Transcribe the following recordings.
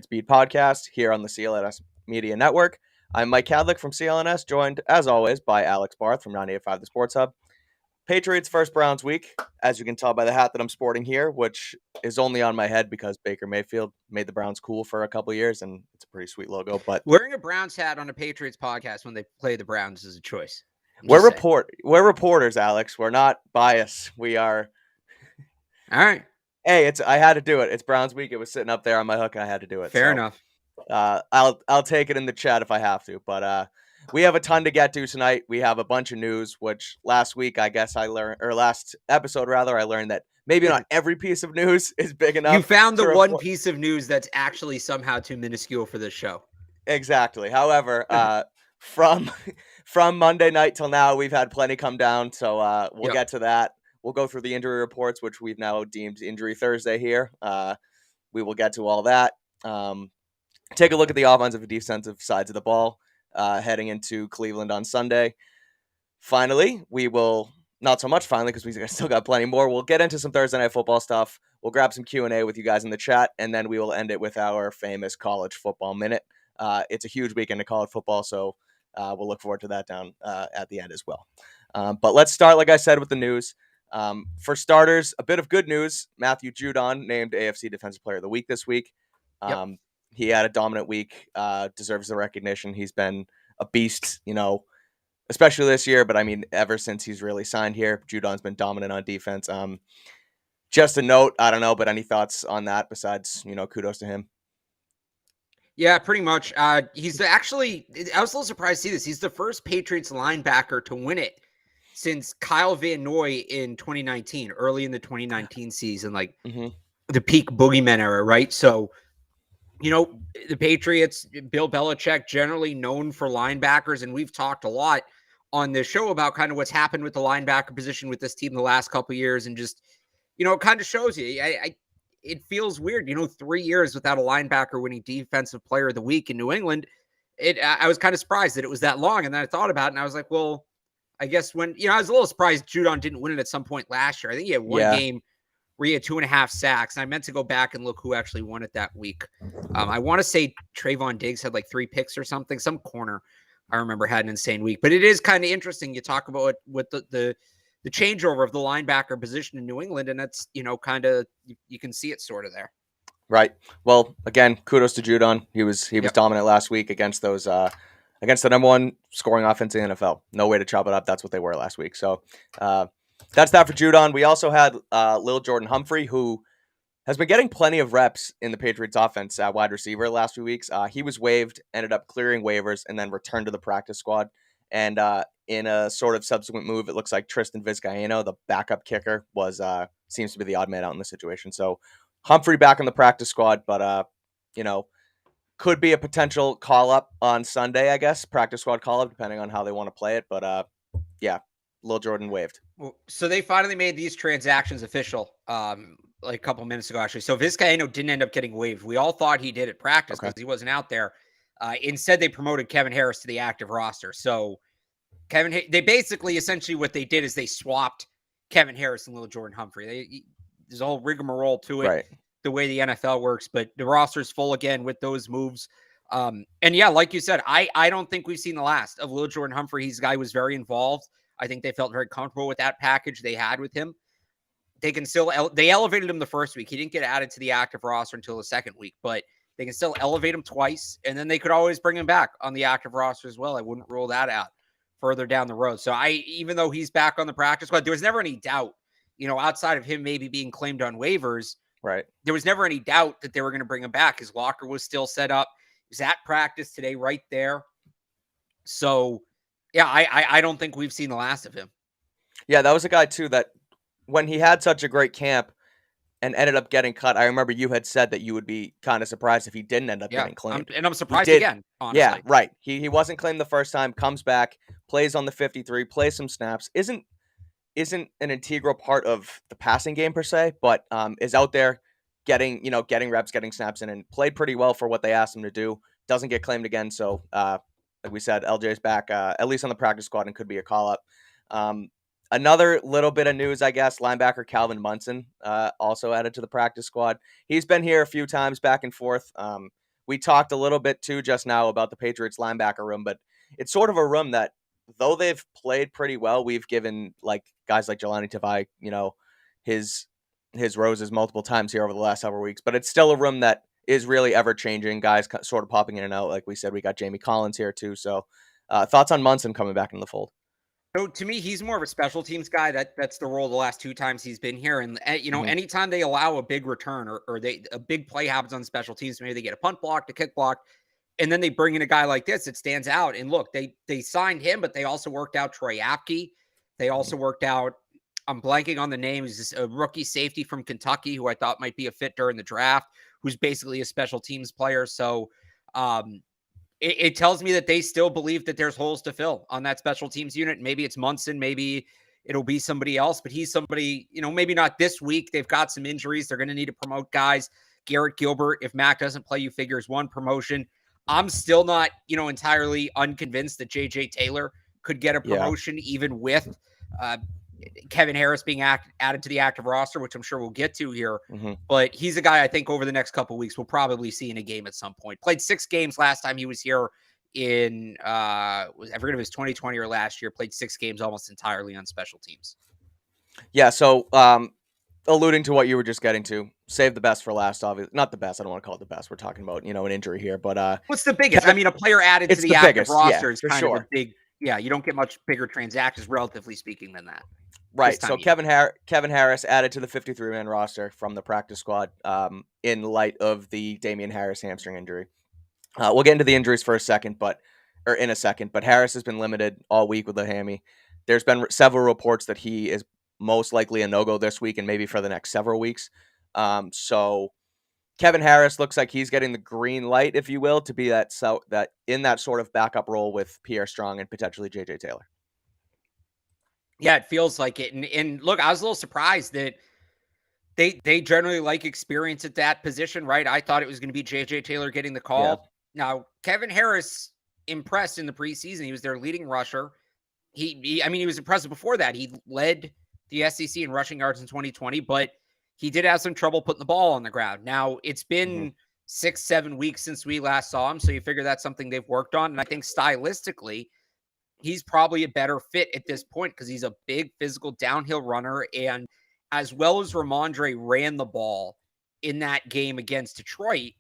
Speed podcast here on the CLNS Media Network. I'm Mike Kadlick from CLNS, joined as always by Alex Barth from 98.5 The Sports Hub. Patriots first Browns week, as you can tell by the hat that I'm sporting here, which is only on my head because Baker Mayfield made the Browns cool for a couple of years, and it's a pretty sweet logo. But wearing a Browns hat on a Patriots podcast when they play the Browns is a choice. we're reporters, Alex. We're not biased. We are. All right. Hey, I had to do it. It's Browns week. It was sitting up there on my hook, and I had to do it. Fair enough. I'll take it in the chat if I have to. But we have a ton to get to tonight. We have a bunch of news, which last episode rather, I learned that maybe not every piese of news is big enough. You found the one piece of news that's actually somehow too minuscule for this show. Exactly. However, from Monday night till now, we've had plenty come down. So we'll get to that. We'll go through the injury reports, which we've now deemed Injury Thursday here. We will get to all that. Take a look at the offensive and defensive sides of the ball heading into Cleveland on Sunday. Finally, we will, not so much finally because we still got plenty more. We'll get into some Thursday Night Football stuff. We'll grab some Q&A with you guys in the chat, and then we will end it with our famous college football minute. It's a huge weekend of college football, so we'll look forward to that down at the end as well. But let's start, like I said, with the news. For starters, a bit of good news. Matthew Judon named AFC Defensive Player of the Week this week. He had a dominant week, deserves the recognition. He's been a beast, especially this year. But, I mean, ever since he's really signed here, Judon's been dominant on defense. Just a note, I don't know, but any thoughts on that besides, kudos to him? Yeah, pretty much. He's actually, I was a little surprised to see this. He's the first Patriots linebacker to win it since Kyle Van Noy in 2019, early in the 2019 season, like the peak boogeyman era, right? So, the Patriots, Bill Belichick, generally known for linebackers, and we've talked a lot on this show about kind of what's happened with the linebacker position with this team the last couple of years, and just, it kind of shows you. It feels weird, 3 years without a linebacker winning Defensive Player of the Week in New England. I was kind of surprised that it was that long, and then I thought about it, and I was like, well, I guess when, I was a little surprised Judon didn't win it at some point last year. I think he had one game where he had 2.5 sacks. And I meant to go back and look who actually won it that week. I want to say Trayvon Diggs had like 3 picks or something. Some corner I remember had an insane week. But it is kind of interesting. You talk about what the changeover of the linebacker position in New England. And that's, kind of, you can see it sort of there. Right. Well, again, kudos to Judon. He was dominant last week against those against the number one scoring offense in the NFL. No way to chop it up. That's what they were last week. So that's that for Judon. We also had Lil Jordan Humphrey, who has been getting plenty of reps in the Patriots offense at wide receiver the last few weeks. He was waived, ended up clearing waivers, and then returned to the practice squad. And in a sort of subsequent move, it looks like Tristan Vizcaino, the backup kicker, seems to be the odd man out in the situation. So Humphrey back in the practice squad, but could be a potential call-up on Sunday, I guess. Practice squad call-up, depending on how they want to play it. But, Lil Jordan waived. Well, so they finally made these transactions official like a couple minutes ago, actually. So Vizcaino didn't end up getting waived. We all thought he did at practice because he wasn't out there. Instead, they promoted Kevin Harris to the active roster. So they basically, essentially what they did is they swapped Kevin Harris and Lil Jordan Humphrey. There's a whole rigmarole to it. Right. The way the NFL works, but the roster's full again with those moves. And yeah, like you said, I don't think we've seen the last of Lil Jordan Humphrey. He's a guy who was very involved. I think they felt very comfortable with that package they had with him. They elevated him the first week. He didn't get added to the active roster until the second week, but they can still elevate him twice, and then they could always bring him back on the active roster as well. I wouldn't rule that out further down the road. So even though he's back on the practice squad, there was never any doubt, outside of him maybe being claimed on waivers. Right. There was never any doubt that they were going to bring him back. His locker was still set up. He was at practice today right there. So, yeah, I don't think we've seen the last of him. Yeah, that was a guy, too, that when he had such a great camp and ended up getting cut, I remember you had said that you would be kind of surprised if he didn't end up getting claimed. I'm surprised again, honestly. Yeah, right. He wasn't claimed the first time, comes back, plays on the 53, plays some snaps, isn't an integral part of the passing game per se, but is out there getting reps, getting snaps in, and played pretty well for what they asked him to do. Doesn't get claimed again, so like we said, LJ's back at least on the practice squad and could be a call up. Another little bit of news, I guess, linebacker Calvin Munson also added to the practice squad. He's been here a few times back and forth. we talked a little bit too just now about the Patriots linebacker room, but it's sort of a room that, though they've played pretty well, we've given like guys like Jelani Tavai, his roses multiple times here over the last several weeks, but it's still a room that is really ever changing. Guys sort of popping in and out. Like we said, we got Jamie Collins here too. So thoughts on Munson coming back in the fold? So to me, he's more of a special teams guy. That's the role the last 2 times he's been here. And anytime they allow a big return or a big play happens on special teams, maybe they get a punt block, a kick block, and then they bring in a guy like this, it stands out. And look, they signed him, but they also worked out Troy Apke. They also worked out, I'm blanking on the name, is a rookie safety from Kentucky who I thought might be a fit during the draft, who's basically a special teams player. So it tells me that they still believe that there's holes to fill on that special teams unit. Maybe it's Munson, maybe it'll be somebody else, but he's somebody, maybe not this week. They've got some injuries. They're going to need to promote guys. Garrett Gilbert, if Mac doesn't play, you figure is one promotion. I'm still not, entirely unconvinced that JJ Taylor could get a promotion, even with Kevin Harris being added to the active roster, which I'm sure we'll get to here. But he's a guy I think over the next couple of weeks we'll probably see in a game at some point. Played 6 games last time he was here in I forget if it was 2020 or last year. Played 6 games almost entirely on special teams. Yeah, so alluding to what you were just getting to, save the best for last, obviously. Not the best, I don't want to call it the best. We're talking about, an injury here, but what's the biggest? I mean, a player added to the active roster is kind of a big, you don't get much bigger transactions, relatively speaking, than that. Right, so Kevin Harris added to the 53-man roster from the practice squad in light of the Damian Harris hamstring injury. We'll get into the injuries in a second, but Harris has been limited all week with a hammy. There's been several reports that he is most likely a no-go this week and maybe for the next several weeks. So Kevin Harris looks like he's getting the green light, if you will, to be that in that sort of backup role with Pierre Strong and potentially JJ Taylor. Yeah, it feels like it. And look, I was a little surprised that they generally like experience at that position, right? I thought it was going to be JJ Taylor getting the call. Yeah. Now, Kevin Harris impressed in the preseason. He was their leading rusher. He was impressive before that. He led the SEC in rushing yards in 2020, but he did have some trouble putting the ball on the ground. Now, it's been 6-7 weeks since we last saw him, so you figure that's something they've worked on. And I think stylistically, he's probably a better fit at this point because he's a big physical downhill runner. And as well as Ramondre ran the ball in that game against Detroit,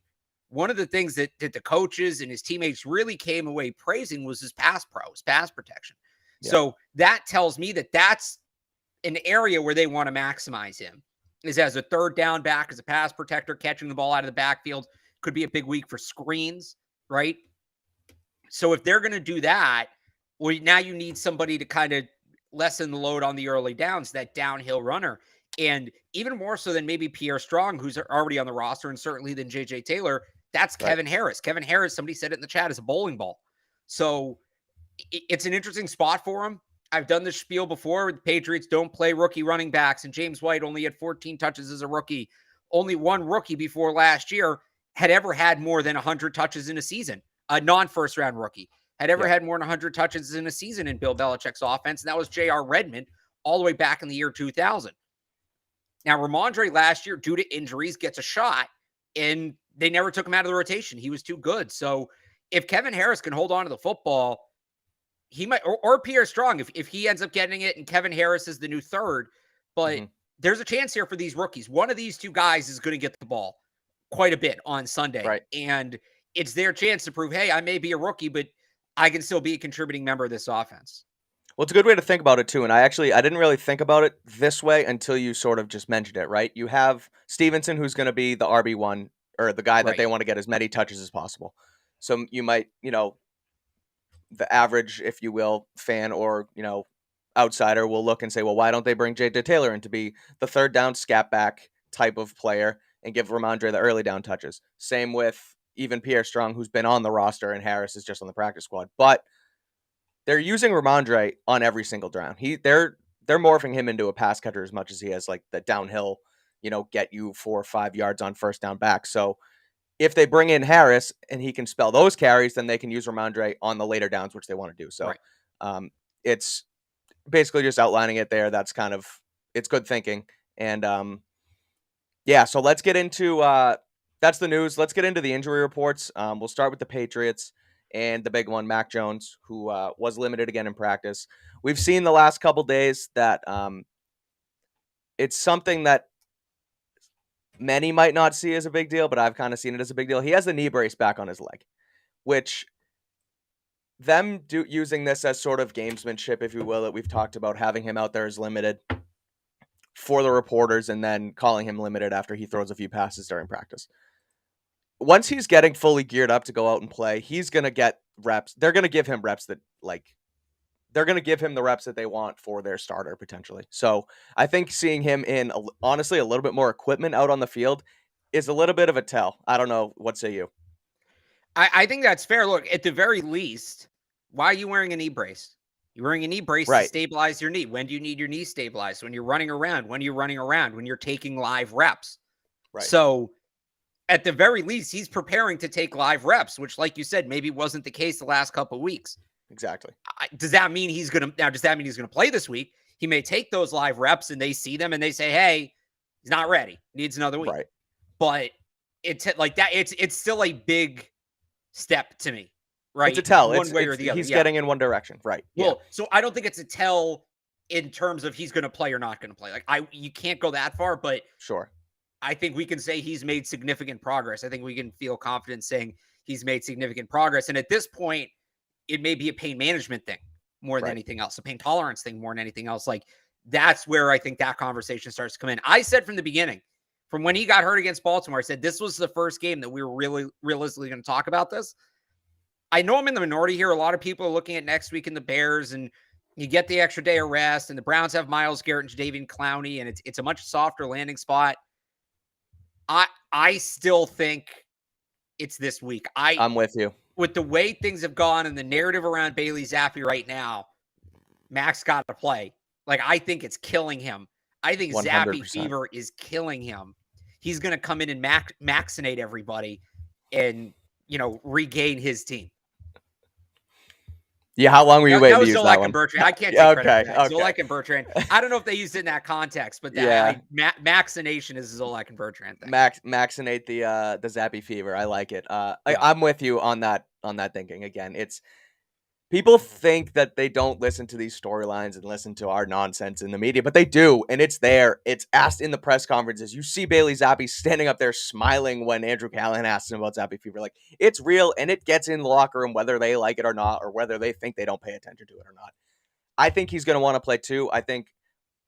one of the things that the coaches and his teammates really came away praising was his pass protection. Yeah. So that tells me that that's an area where they want to maximize him, is as a third down back, as a pass protector, catching the ball out of the backfield. Could be a big week for screens, right? So if they're going to do that, well, now you need somebody to kind of lessen the load on the early downs, that downhill runner. And even more so than maybe Pierre Strong, who's already on the roster, and certainly than JJ Taylor, that's right. Kevin Harris. Kevin Harris, somebody said it in the chat, is a bowling ball. So it's an interesting spot for him. I've done this spiel before. The Patriots don't play rookie running backs, and James White only had 14 touches as a rookie. Only one rookie before last year had ever had more than 100 touches in a season, a non-first round rookie. Had ever had more than 100 touches in a season in Bill Belichick's offense, and that was J.R. Redmond all the way back in the year 2000. Now, Ramondre last year, due to injuries, gets a shot, and they never took him out of the rotation. He was too good. So if Kevin Harris can hold on to the football, he might, or Pierre Strong, if he ends up getting it and Kevin Harris is the new third, but there's a chance here for these rookies. One of these two guys is going to get the ball quite a bit on Sunday. Right. And it's their chance to prove, hey, I may be a rookie, but I can still be a contributing member of this offense. Well, it's a good way to think about it too. And I didn't really think about it this way until you sort of just mentioned it, right? You have Stevenson, who's going to be the RB1 or the guy that they want to get as many touches as possible. So you might, the average, if you will, fan or, outsider will look and say, well, why don't they bring J.J. Taylor in to be the third down scat back type of player and give Ramondre the early down touches? Same with even Pierre Strong, who's been on the roster, and Harris is just on the practice squad. But they're using Ramondre on every single down. They're morphing him into a pass catcher as much as he has like the downhill, get you 4 or 5 yards on first down back. So if they bring in Harris and he can spell those carries, then they can use Ramondre on the later downs, which they want to do. So it's basically just outlining it there. That's kind of, it's good thinking. And so let's get into that's the news. Let's get into the injury reports. We'll start with the Patriots and the big one, Mac Jones, who was limited again in practice. We've seen the last couple days that it's something that many might not see as a big deal, but I've kind of seen it as a big deal. He has the knee brace back on his leg, which using this as sort of gamesmanship, if you will, that we've talked about, having him out there as limited for the reporters and then calling him limited after he throws a few passes during practice. Once he's getting fully geared up to go out and play, he's going to get reps. They're going to give him reps that they're going to give him the reps that they want for their starter potentially. So I think seeing him in honestly a little bit more equipment out on the field is a little bit of a tell. I don't know. What say you? I think that's fair. Look, at the very least, why are you wearing a knee brace? You're wearing a knee brace to stabilize your knee. When do you need your knee stabilized? When you're running around, when you're taking live reps. Right. So at the very least, he's preparing to take live reps, which, like you said, maybe wasn't the case the last couple of weeks. Exactly. Does that mean he's going to play this week? He may take those live reps and they see them and they say, hey, he's not ready. Needs another week. Right. But it's like that. It's still a big step to me, right? It's a tell. One way or the other. He's getting in one direction, right? Well, so I don't think it's a tell in terms of he's going to play or not going to play. Like you can't go that far, but sure. I think we can say he's made significant progress. I think we can feel confident saying he's made significant progress. And at this point, it may be a pain management thing more than anything else, a pain tolerance thing more than anything else. Like that's where I think that conversation starts to come in. I said from the beginning, from when he got hurt against Baltimore, I said this was the first game that we were really realistically going to talk about this. I know I'm in the minority here. A lot of people are looking at next week in the Bears, and you get the extra day of rest, and the Browns have Myles Garrett and Jadeveon Clowney, and it's a much softer landing spot. I still think it's this week. I'm with you. With the way things have gone and the narrative around Bailey Zappi right now, Max got to play. Like, I think it's killing him. I think 100%. Zappi fever is killing him. He's going to come in and maxinate everybody and, regain his team. Yeah, how long were you waiting to use that one? Bertrand. I can't take credit for that. Zolak and Bertrand. I don't know if they used it in that context, but maxination is a Zolak and Bertrand thing. Maxinate the Zappi fever. I like it. I'm with you on that thinking. Again, it's people think that they don't listen to these storylines and listen to our nonsense in the media, but they do, and it's there. It's asked in the press conferences. You see Bailey Zappi standing up there smiling when Andrew Callahan asks him about Zappi fever. Like, it's real, and it gets in the locker room whether they like it or not, or whether they think they don't pay attention to it or not. I think he's going to want to play too. I think,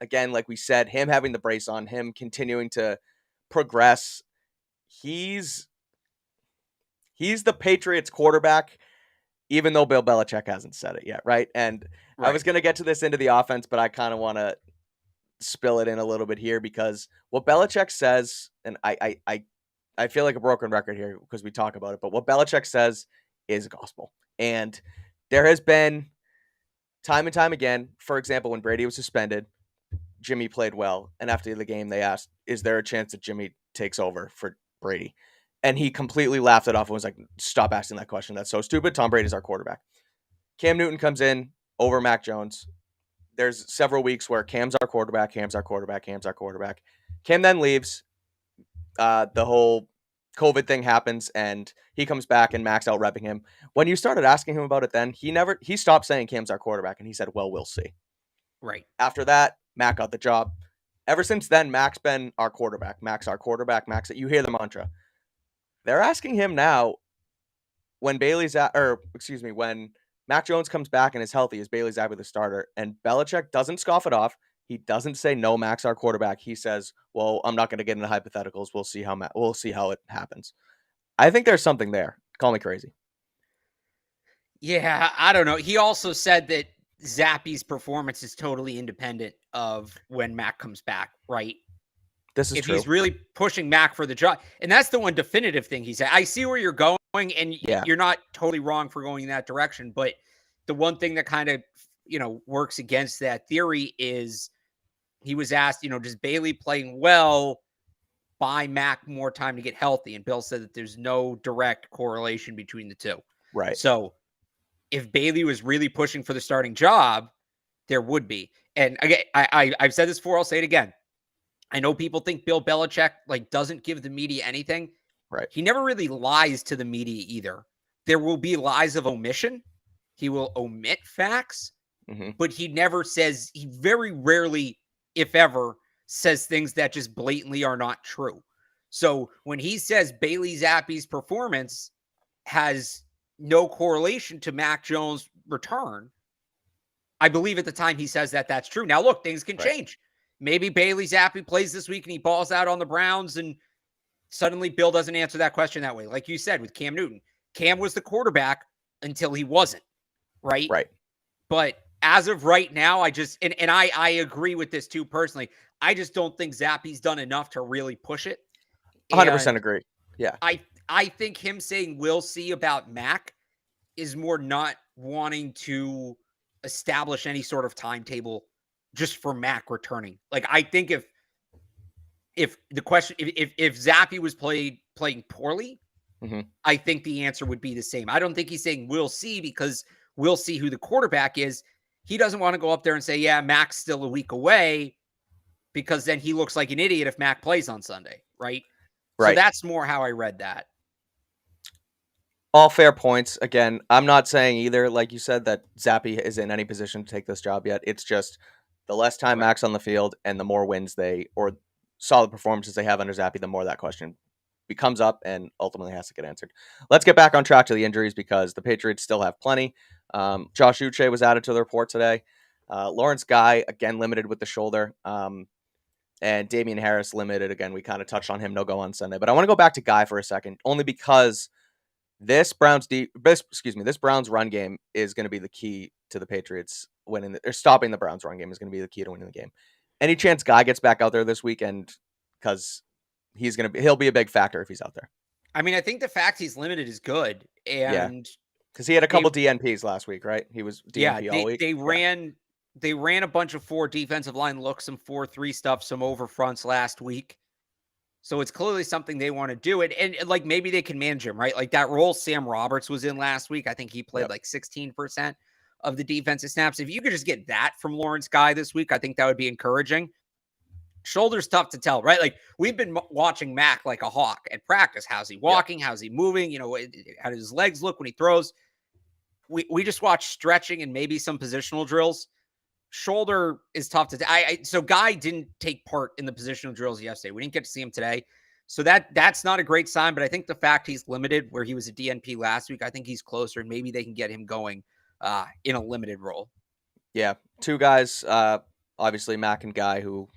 again, like we said, him having the brace on, him continuing to progress, he's the Patriots quarterback, even though Bill Belichick hasn't said it yet, right? And I was going to get to this into the offense, but I kind of want to spill it in a little bit here because what Belichick says, and I feel like a broken record here because we talk about it, but what Belichick says is gospel. And there has been time and time again, for example, when Brady was suspended, Jimmy played well. And after the game, they asked, is there a chance that Jimmy takes over for Brady? And he completely laughed it off and was like, stop asking that question. That's so stupid. Tom Brady's our quarterback. Cam Newton comes in over Mac Jones. There's several weeks where Cam's our quarterback. Cam then leaves. The whole COVID thing happens, and he comes back, and Mac's out repping him. When you started asking him about it then, he stopped saying Cam's our quarterback, and he said, well, we'll see. Right. After that, Mac got the job. Ever since then, Mac's been our quarterback. Mac's our quarterback. You hear the mantra. They're asking him now when when Mac Jones comes back and is healthy, is Bailey Zappi the starter? And Belichick doesn't scoff it off. He doesn't say, no, Mac's our quarterback. He says, well, I'm not going to get into hypotheticals. We'll see how it happens. I think there's something there. Call me crazy. Yeah, I don't know. He also said that Zappi's performance is totally independent of when Mac comes back, right? This is if true. He's really pushing Mac for the job. And that's the one definitive thing he said. I see where you're going, and you're not totally wrong for going in that direction. But the one thing that kind of, works against that theory is he was asked, does Bailey playing well buy Mac more time to get healthy? And Bill said that there's no direct correlation between the two. Right. So if Bailey was really pushing for the starting job, there would be. And again, I've said this before, I'll say it again. I know people think Bill Belichick doesn't give the media anything. Right. He never really lies to the media either. There will be lies of omission. He will omit facts, but he very rarely, if ever, says things that just blatantly are not true. So when he says Bailey Zappe's performance has no correlation to Mac Jones' return, I believe at the time he says that that's true. Now, look, things can change. Maybe Bailey Zappi plays this week and he balls out on the Browns, and suddenly Bill doesn't answer that question that way. Like you said with Cam Newton. Cam was the quarterback until he wasn't, right? Right. But as of right now, I just, and I agree with this too personally. I just don't think Zappi's done enough to really push it. 100% agree. Yeah. I think him saying we'll see about Mac is more not wanting to establish any sort of timetable just for Mac returning. Like, I think if the question, if Zappe was playing poorly, I think the answer would be the same. I don't think he's saying we'll see because we'll see who the quarterback is. He doesn't want to go up there and say, yeah, Mac's still a week away, because then he looks like an idiot if Mac plays on Sunday, right? So that's more how I read that. All fair points. Again, I'm not saying either, like you said, that Zappe is in any position to take this job yet. It's just the less time Mac's on the field and the more wins or solid performances they have under Zappe, the more that question becomes up and ultimately has to get answered. Let's get back on track to the injuries because the Patriots still have plenty. Josh Uche was added to the report today. Lawrence Guy, again, limited with the shoulder. And Damian Harris limited. Again, we kind of touched on him, no go on Sunday. But I want to go back to Guy for a second, only because this Browns run game is going to be the key to the Patriots winning or stopping the Browns run game is going to be the key to winning the game. Any chance Guy gets back out there this weekend, because he'll be a big factor if he's out there. I mean, I think the fact he's limited is good, and because he had a couple DNPs last week, right? He was DNP all week. They ran a bunch of 4 defensive line looks, some 4-3 stuff, some over fronts last week. So it's clearly something they want to do. And like, maybe they can manage him, right? Like that role Sam Roberts was in last week. I think he played like 16% of the defensive snaps. If you could just get that from Lawrence Guy this week, I think that would be encouraging. Shoulder's tough to tell, right? Like, we've been watching Mac like a hawk at practice. How's he walking? How's he moving? You know, how does his legs look when he throws? We just watch stretching and maybe some positional drills. Shoulder is tough to so Guy didn't take part in the positional drills yesterday. We didn't get to see him today. So that's not a great sign, but I think the fact he's limited where he was a DNP last week, I think he's closer, and maybe they can get him going in a limited role. Yeah. 2 guys, obviously Mac and Guy, who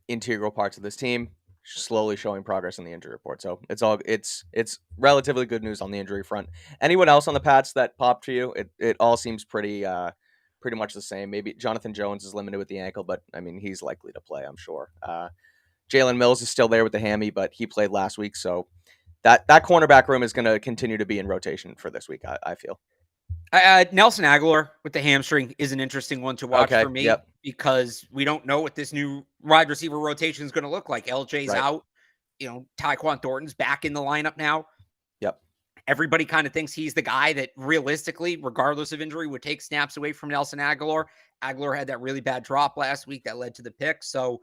integral parts of this team, slowly showing progress in the injury report. So it's relatively good news on the injury front. Anyone else on the Pats that popped to you? It all seems pretty much the same. Maybe Jonathan Jones is limited with the ankle, but I mean, he's likely to play, I'm sure. Jalen Mills is still there with the hammy, but he played last week. So that cornerback room is going to continue to be in rotation for this week, I feel. Nelson Aguilar with the hamstring is an interesting one to watch for me because we don't know what this new wide receiver rotation is going to look like. LJ's out. You know, Tyquan Thornton's back in the lineup now. Everybody kind of thinks he's the guy that realistically, regardless of injury, would take snaps away from Nelson Aguilar. Aguilar had that really bad drop last week that led to the pick. So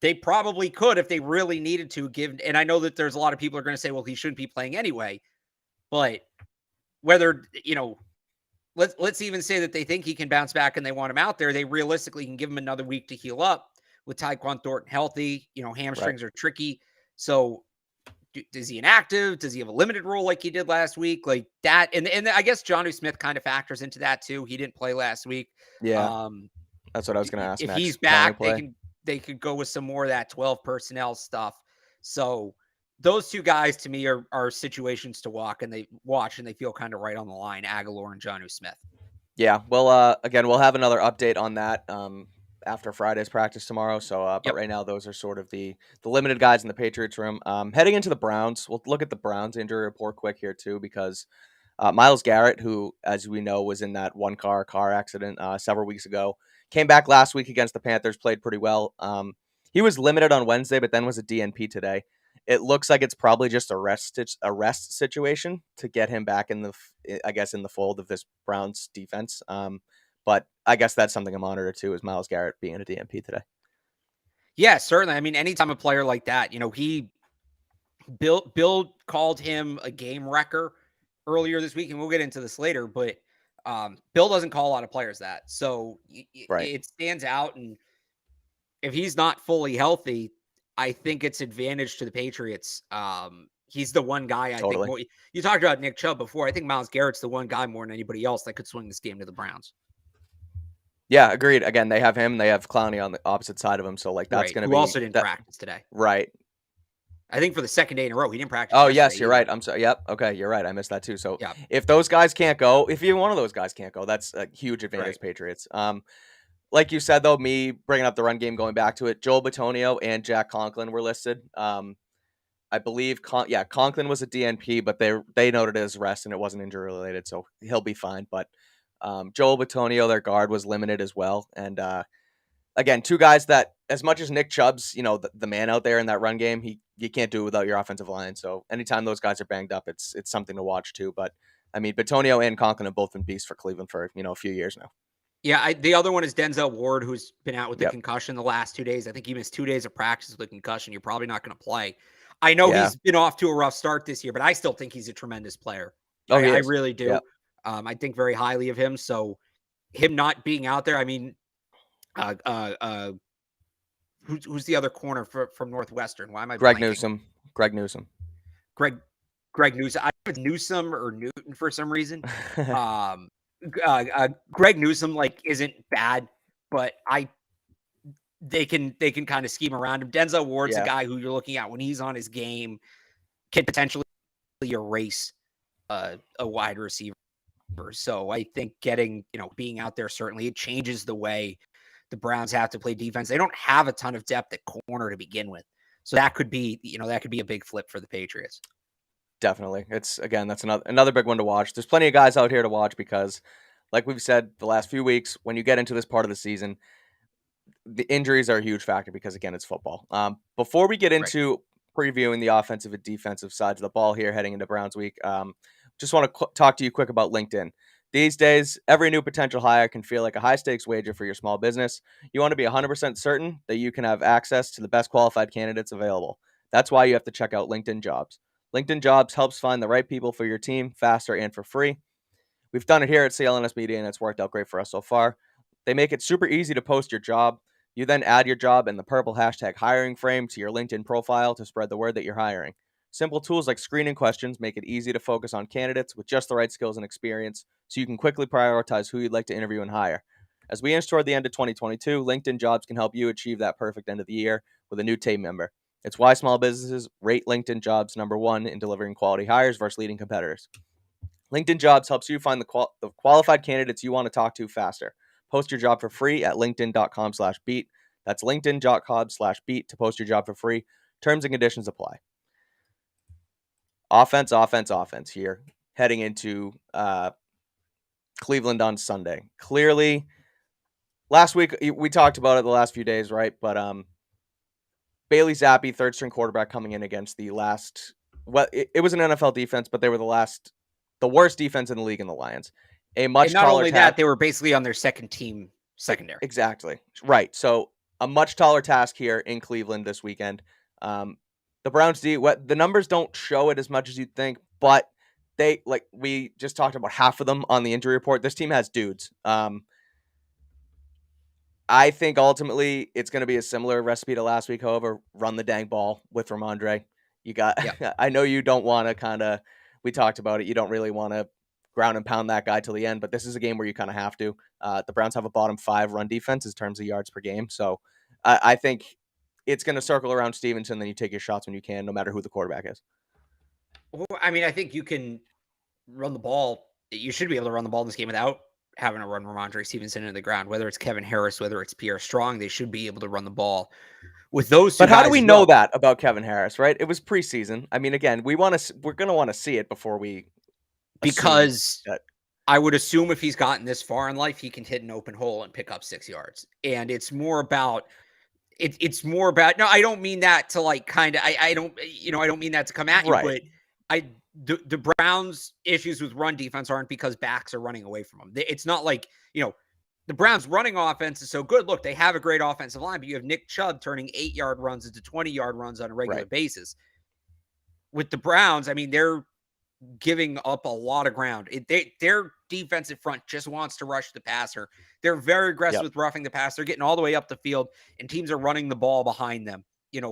they probably could, if they really needed to, and I know that there's a lot of people are going to say, well, he shouldn't be playing anyway. But whether, you know, let's even say that they think he can bounce back and they want him out there, they realistically can give him another week to heal up with Tyquan Thornton healthy. You know, hamstrings are tricky. So is he inactive? Does he have a limited role like he did last week? Like that. And I guess Jonnu Smith kind of factors into that too. He didn't play last week. Yeah. That's what I was going to ask. If he's back, they could go with some more of that 12 personnel stuff. So those 2 guys to me are situations to watch and they feel kind of right on the line, Aguilar and Jonnu Smith. Yeah. Well, again, we'll have another update on that after Friday's practice tomorrow. So, but right now, those are sort of the limited guys in the Patriots room. Heading into the Browns, we'll look at the Browns injury report quick here too, because Myles Garrett, who, as we know, was in that car accident several weeks ago, came back last week against the Panthers, played pretty well. He was limited on Wednesday, but then was a DNP today. It looks like it's probably just a rest situation to get him back in the fold of this Browns defense. But I guess that's something to monitor too, is Myles Garrett being a DNP today. Yeah, certainly. I mean, anytime a player like that, you know, he Bill called him a game wrecker earlier this week, and we'll get into this later, but Bill doesn't call a lot of players that. So Right. it stands out, and if he's not fully healthy, I think it's advantage to the Patriots. He's the one guy I think Totally. more. You talked about Nick Chubb before. I think Myles Garrett's the one guy more than anybody else that could swing this game to the Browns. Yeah, agreed. Again, they have him. They have Clowney on the opposite side of him. So like that's Right. going to Who be also didn't that. practice today. Right. I think for the second day in a row. He didn't practice Oh yesterday yes, you're either. right. I'm sorry. Yep. Okay, you're right. I missed that too. So Yeah. if those guys can't go, if even one of those guys can't go, that's a huge advantage, Right. Patriots. Like you said though, me bringing up the run game, going back to it, Joel Bitonio and Jack Conklin were listed. I believe Conklin was a DNP, but they noted it as rest and it wasn't injury related, so he'll be fine. But Joel Bitonio, their guard, was limited as well. And again, two guys that, as much as Nick Chubb's, the man out there in that run game, you can't do it without your offensive line. So anytime those guys are banged up, it's something to watch too. But I mean, Bitonio and Conklin have both been beasts for Cleveland for a few years now. Yeah, the other one is Denzel Ward, who's been out with the Yep. concussion the last 2 days. I think he missed 2 days of practice with a concussion. You're probably not going to play. I know Yeah. he's been off to a rough start this year, but I still think he's a tremendous player. Oh, he I is. really do. Yep. I think very highly of him. So him not being out there, I mean, who's the other corner from Northwestern? Why am I Greg blanking? Newsome. Greg Newsome. Greg Newsome. I have Newsome or Newton for some reason. Greg Newsome isn't bad, but they can kind of scheme around him. Denzel Ward's a guy who you're looking at when he's on his game can potentially erase a wide receiver. So I think being out there, certainly it changes the way the Browns have to play defense. They don't have a ton of depth at corner to begin with. So that could be a big flip for the Patriots. Definitely. That's another big one to watch. There's plenty of guys out here to watch because, like we've said the last few weeks, when you get into this part of the season, the injuries are a huge factor because, again, it's football. Before we get into previewing the offensive and defensive sides of the ball here heading into Browns week, just want to talk to you quick about LinkedIn. These days, every new potential hire can feel like a high-stakes wager for your small business. You want to be 100% certain that you can have access to the best qualified candidates available. That's why you have to check out LinkedIn Jobs. LinkedIn Jobs helps find the right people for your team faster and for free. We've done it here at CLNS Media, and it's worked out great for us so far. They make it super easy to post your job. You then add your job and the purple hashtag hiring frame to your LinkedIn profile to spread the word that you're hiring. Simple tools like screening questions make it easy to focus on candidates with just the right skills and experience so you can quickly prioritize who you'd like to interview and hire. As we inch toward the end of 2022, LinkedIn Jobs can help you achieve that perfect end of the year with a new team member. It's why small businesses rate LinkedIn Jobs #1 in delivering quality hires versus leading competitors. LinkedIn Jobs helps you find the qualified candidates you want to talk to faster. Post your job for free at linkedin.com/beat. That's linkedin.com/beat to post your job for free. Terms and conditions apply. Offense here, heading into Cleveland on Sunday. Clearly, last week we talked about it the last few days, right? But Bailey Zappi, third string quarterback, coming in against the last. Well, it was an NFL defense, but they were the worst defense in the league in the Lions. A much and not taller only that, they were basically on their second team secondary. Exactly. Right. So a much taller task here in Cleveland this weekend. The Browns the numbers don't show it as much as you'd think, but we just talked about half of them on the injury report. This team has dudes. I think ultimately it's going to be a similar recipe to last week. However, run the dang ball with Ramondre. You got. I know you don't want to we talked about it. You don't really want to ground and pound that guy till the end, but this is a game where you kind of have to. The Browns have a bottom 5 run defense in terms of yards per game, so I think it's going to circle around Stevenson. Then you take your shots when you can, no matter who the quarterback is. Well, I mean, I think you can run the ball. You should be able to run the ball in this game without having to run Ramondre Stevenson into the ground. Whether it's Kevin Harris, whether it's Pierre Strong, they should be able to run the ball with those two. But how do we know that about Kevin Harris? Right? It was preseason. I mean, again, we're going to want to see it before we. Because I would assume if he's gotten this far in life, he can hit an open hole and pick up 6 yards. And it's more about. It's more about. No, I don't mean that to I don't mean that to come at you, right. but the Browns' issues with run defense aren't because backs are running away from them. It's not like, the Browns' running offense is so good. Look, they have a great offensive line, but you have Nick Chubb turning 8-yard runs into 20-yard runs on a regular basis. with the Browns, I mean, they're giving up a lot of ground. Their defensive front just wants to rush the passer. They're very aggressive with roughing the pass. They're getting all the way up the field, and teams are running the ball behind them,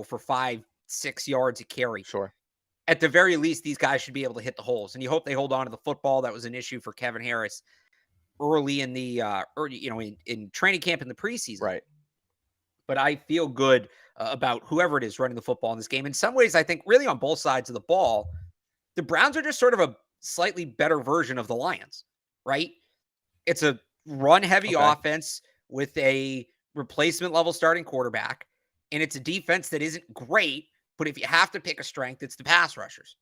for 5-6 yards a carry. Sure. At the very least, these guys should be able to hit the holes, and you hope they hold on to the football. That was an issue for Kevin Harris early in the in training camp in the preseason. Right. But I feel good about whoever it is running the football in this game. In some ways, I think really on both sides of the ball, the Browns are just sort of a slightly better version of the Lions, right? It's a run-heavy offense with a replacement-level starting quarterback, and it's a defense that isn't great, but if you have to pick a strength, it's the pass rushers.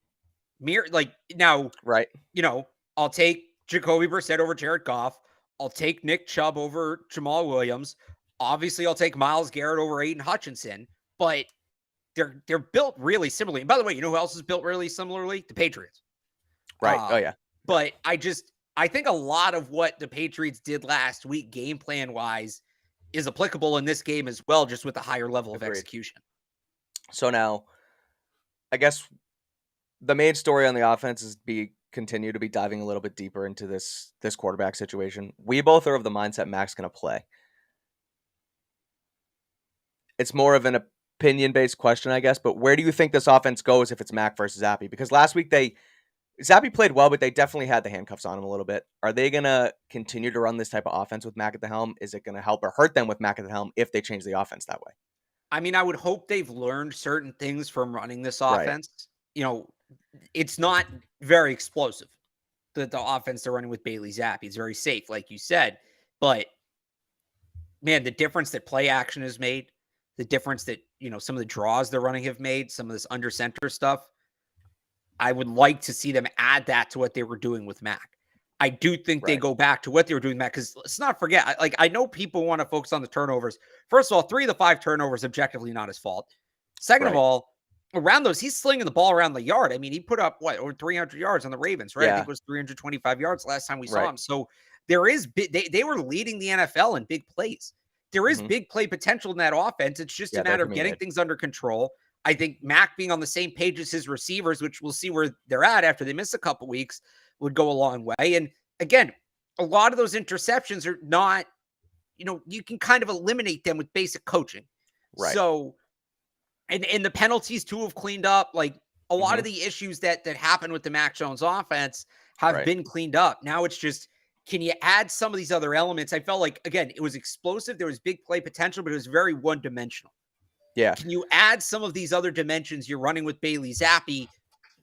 Right. I'll take Jacoby Brissett over Jared Goff. I'll take Nick Chubb over Jamal Williams. Obviously, I'll take Myles Garrett over Aiden Hutchinson, but they're built really similarly. And by the way, you know who else is built really similarly? The Patriots. Right. But I think a lot of what the Patriots did last week, game plan wise, is applicable in this game as well, just with a higher level of execution. So now, I guess the main story on the offense is continue to be diving a little bit deeper into this quarterback situation. We both are of the mindset Mac's going to play. It's more of an opinion-based question, I guess, but where do you think this offense goes if it's Mac versus Zappe? Because last week Zappe played well, but they definitely had the handcuffs on him a little bit. Are they going to continue to run this type of offense with Mac at the helm? Is it going to help or hurt them with Mac at the helm if they change the offense that way? I mean, I would hope they've learned certain things from running this offense. Right. It's not very explosive. The offense they're running with Bailey Zappe is very safe, like you said. But, man, the difference that play action has made, the difference that, some of the draws they're running have made, some of this under center stuff, I would like to see them add that to what they were doing with Mac. I do think they go back to what they were doing with Mac, because let's not forget, I know people want to focus on the turnovers. First of all, 3 of the 5 turnovers, objectively not his fault. Second of all, around those, he's slinging the ball around the yard. I mean, he put up, over 300 yards on the Ravens, right? Yeah. I think it was 325 yards last time we saw him. So there is, they were leading the NFL in big plays. There is big play potential in that offense. It's just a matter of getting things under control. I think Mac being on the same page as his receivers, which we'll see where they're at after they miss a couple weeks, would go a long way. And again, a lot of those interceptions are not, you can kind of eliminate them with basic coaching. Right. So, and the penalties too have cleaned up. Like a lot of the issues that happened with the Mac Jones offense have been cleaned up. Now it's just, can you add some of these other elements? I felt like, again, it was explosive. There was big play potential, but it was very one-dimensional. Yeah. Can you add some of these other dimensions you're running with Bailey Zappe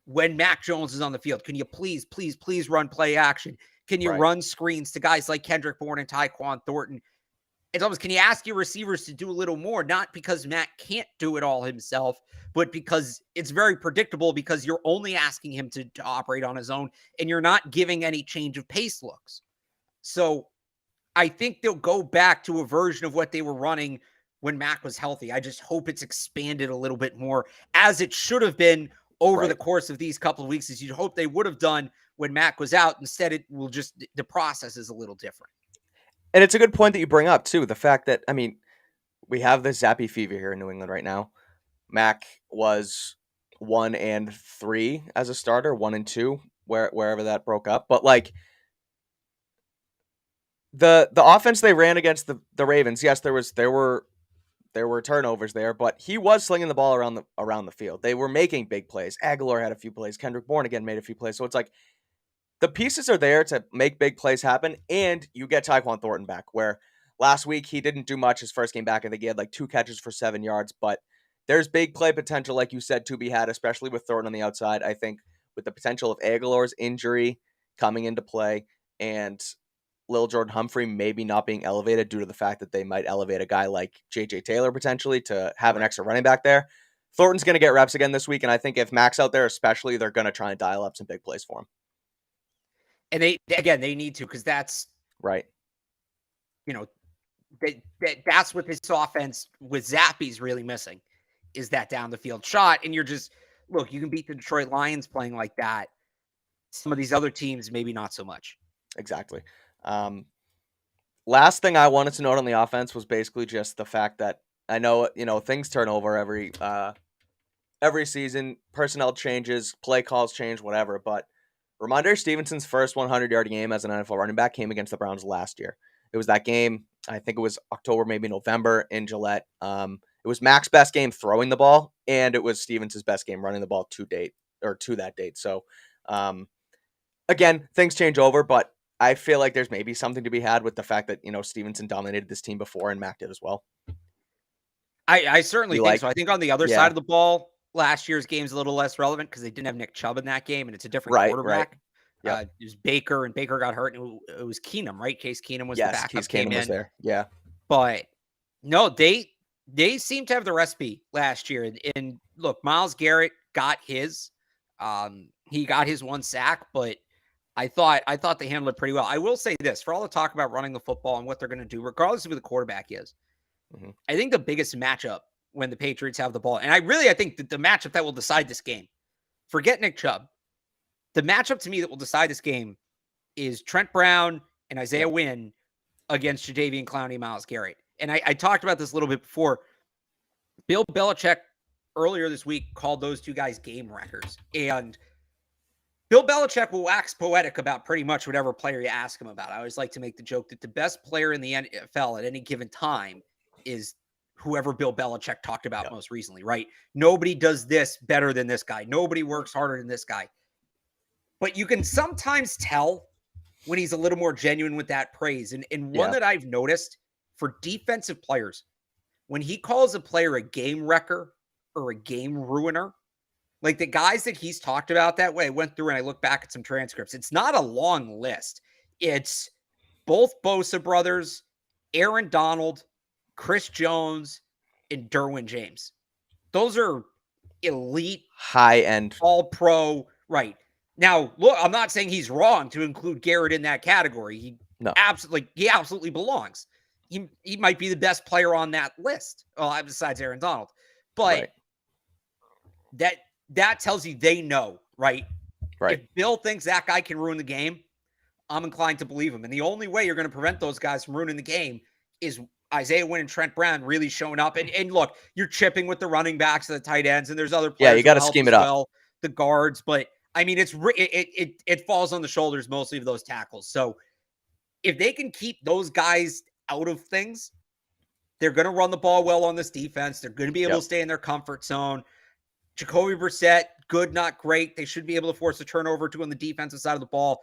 when Mac Jones is on the field? Can you please run play action? Can you run screens to guys like Kendrick Bourne and Tyquan Thornton? It's almost, can you ask your receivers to do a little more? Not because Mac can't do it all himself, but because it's very predictable, because you're only asking him to operate on his own and you're not giving any change of pace looks. So I think they'll go back to a version of what they were running when Mac was healthy. I just hope it's expanded a little bit more, as it should have been over the course of these couple of weeks, as you'd hope they would have done when Mac was out. Instead, it will just, the process is a little different. And it's a good point that you bring up too. The fact that, I mean, we have the Zappe fever here in New England right now. Mac was 1-3 as a starter, 1-2, wherever that broke up. But like, the offense they ran against the Ravens, yes, there were turnovers there, but he was slinging the ball around the field. They were making big plays. Aguilar had a few plays. Kendrick Bourne again made a few plays. So it's like the pieces are there to make big plays happen, and you get Tyquan Thornton back, where last week he didn't do much his first game back. I think he had like 2 catches for 7 yards, but there's big play potential, like you said, to be had, especially with Thornton on the outside. I think with the potential of Aguilar's injury coming into play and Lil Jordan Humphrey maybe not being elevated due to the fact that they might elevate a guy like J.J. Taylor potentially to have an extra running back there. Thornton's going to get reps again this week, and I think if Mac's out there especially, they're going to try and dial up some big plays for him. And they need to, because that's right. That's what this offense with Zappe's really missing, is that down the field shot. And you're just, look, you can beat the Detroit Lions playing like that. Some of these other teams, maybe not so much. Exactly. Last thing I wanted to note on the offense was basically just the fact that I know, things turn over every every season, personnel changes, play calls change, whatever. But Ramondre Stevenson's first 100-yard game as an NFL running back came against the Browns last year. It was that game, I think it was October, maybe November in Gillette. It was Mac's best game throwing the ball, and it was Stevenson's best game running the ball to that date. So, again, things change over, but I feel like there's maybe something to be had with the fact that, Stevenson dominated this team before and Mac did as well. I certainly think so. I think on the other side of the ball, last year's game's a little less relevant because they didn't have Nick Chubb in that game, and it's a different quarterback. Right. Yep. It was Baker, and Baker got hurt, and it was Keenum, right? Case Keenum was the backup. Case Keenum was there. Yeah. But no, they seem to have the recipe last year. And look, Myles Garrett got his. He got his 1 sack, but I thought they handled it pretty well. I will say this, for all the talk about running the football and what they're going to do, regardless of who the quarterback is, I think the biggest matchup when the Patriots have the ball, and I think that the matchup that will decide this game, forget Nick Chubb, the matchup to me that will decide this game is Trent Brown and Isaiah Wynn against Jadeveon Clowney and Myles Garrett. And I talked about this a little bit before. Bill Belichick earlier this week called those two guys game wreckers. And Bill Belichick will wax poetic about pretty much whatever player you ask him about. I always like to make the joke that the best player in the NFL at any given time is whoever Bill Belichick talked about most recently, right? Nobody does this better than this guy. Nobody works harder than this guy. But you can sometimes tell when he's a little more genuine with that praise. And one that I've noticed for defensive players, when he calls a player a game wrecker or a game ruiner, like the guys that he's talked about that way, I went through and I looked back at some transcripts. It's not a long list. It's both Bosa brothers, Aaron Donald, Chris Jones, and Derwin James. Those are elite, high-end, all-pro. Right. Now, look, I'm not saying he's wrong to include Garrett in that category. He absolutely belongs. He might be the best player on that list, besides Aaron Donald. But that tells you they know, right? If Bill thinks that guy can ruin the game, I'm inclined to believe him. And the only way you're going to prevent those guys from ruining the game is Isaiah Wynn and Trent Brown really showing up. And look, you're chipping with the running backs and the tight ends, and there's other players. Yeah, you got to scheme it up. Well, the guards, but I mean, it falls on the shoulders mostly of those tackles. So if they can keep those guys out of things, they're going to run the ball well on this defense. They're going to be able to stay in their comfort zone. Jacoby Brissett, good, not great. They should be able to force a turnover on the defensive side of the ball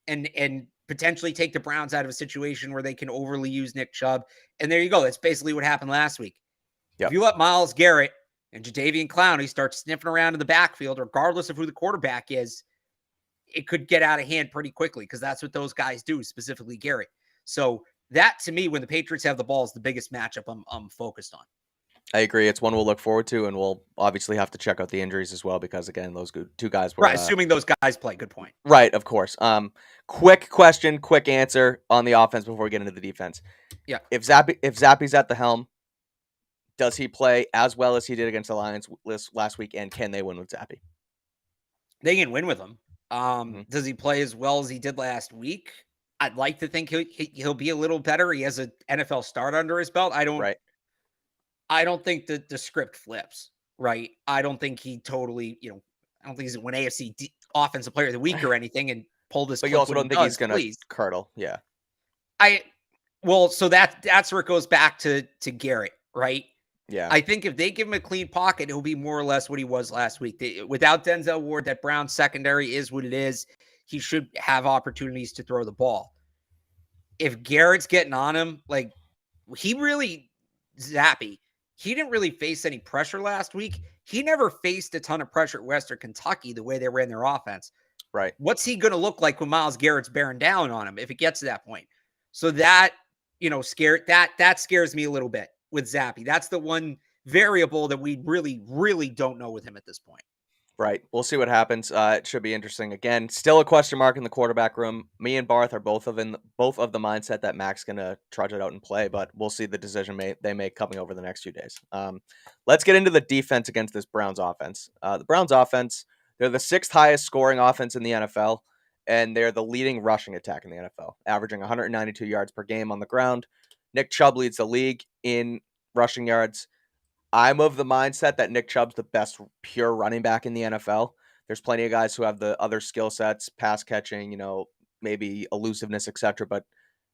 and potentially take the Browns out of a situation where they can overly use Nick Chubb. And there you go. That's basically what happened last week. If you let Myles Garrett and Jadeveon Clowney start sniffing around in the backfield, regardless of who the quarterback is, it could get out of hand pretty quickly because that's what those guys do, specifically Garrett. So that, to me, when the Patriots have the ball, is the biggest matchup I'm focused on. I agree. It's one we'll look forward to, and we'll obviously have to check out the injuries as well because, again, those two guys were... Right, assuming those guys play. Good point. Right, of course. Quick question, quick answer on the offense before we get into the defense. Yeah. If Zappy's at the helm, does he play as well as he did against the Lions last week, and can they win with Zappy? They can win with him. Does he play as well as he did last week? I'd like to think he'll be a little better. He has an NFL start under his belt. I don't think that the script flips, right? I don't think he totally, I don't think he's win AFC Offensive Player of the Week or anything and pull this. But you also don't think he's going to curdle. Yeah. So that's where it goes back to Garrett, right? Yeah. I think if they give him a clean pocket, he'll be more or less what he was last week. Without Denzel Ward, that Browns secondary is what it is. He should have opportunities to throw the ball. If Garrett's getting on him, like Zappy, he didn't really face any pressure last week. He never faced a ton of pressure at Western Kentucky the way they ran their offense. Right. What's he going to look like when Myles Garrett's bearing down on him if it gets to that point? So that, that scares me a little bit with Zappy. That's the one variable that we really, really don't know with him at this point. Right. We'll see what happens. It should be interesting. Again, still a question mark in the quarterback room. Me and Barth are both of the mindset that Mac's going to trudge it out and play, but we'll see the decision they make coming over the next few days. Let's get into the defense against this Browns offense. The Browns offense, they're the 6th highest scoring offense in the NFL, and they're the leading rushing attack in the NFL, averaging 192 yards per game on the ground. Nick Chubb leads the league in rushing yards. I'm of the mindset that Nick Chubb's the best pure running back in the NFL. There's plenty of guys who have the other skill sets, pass catching, maybe elusiveness, etc. But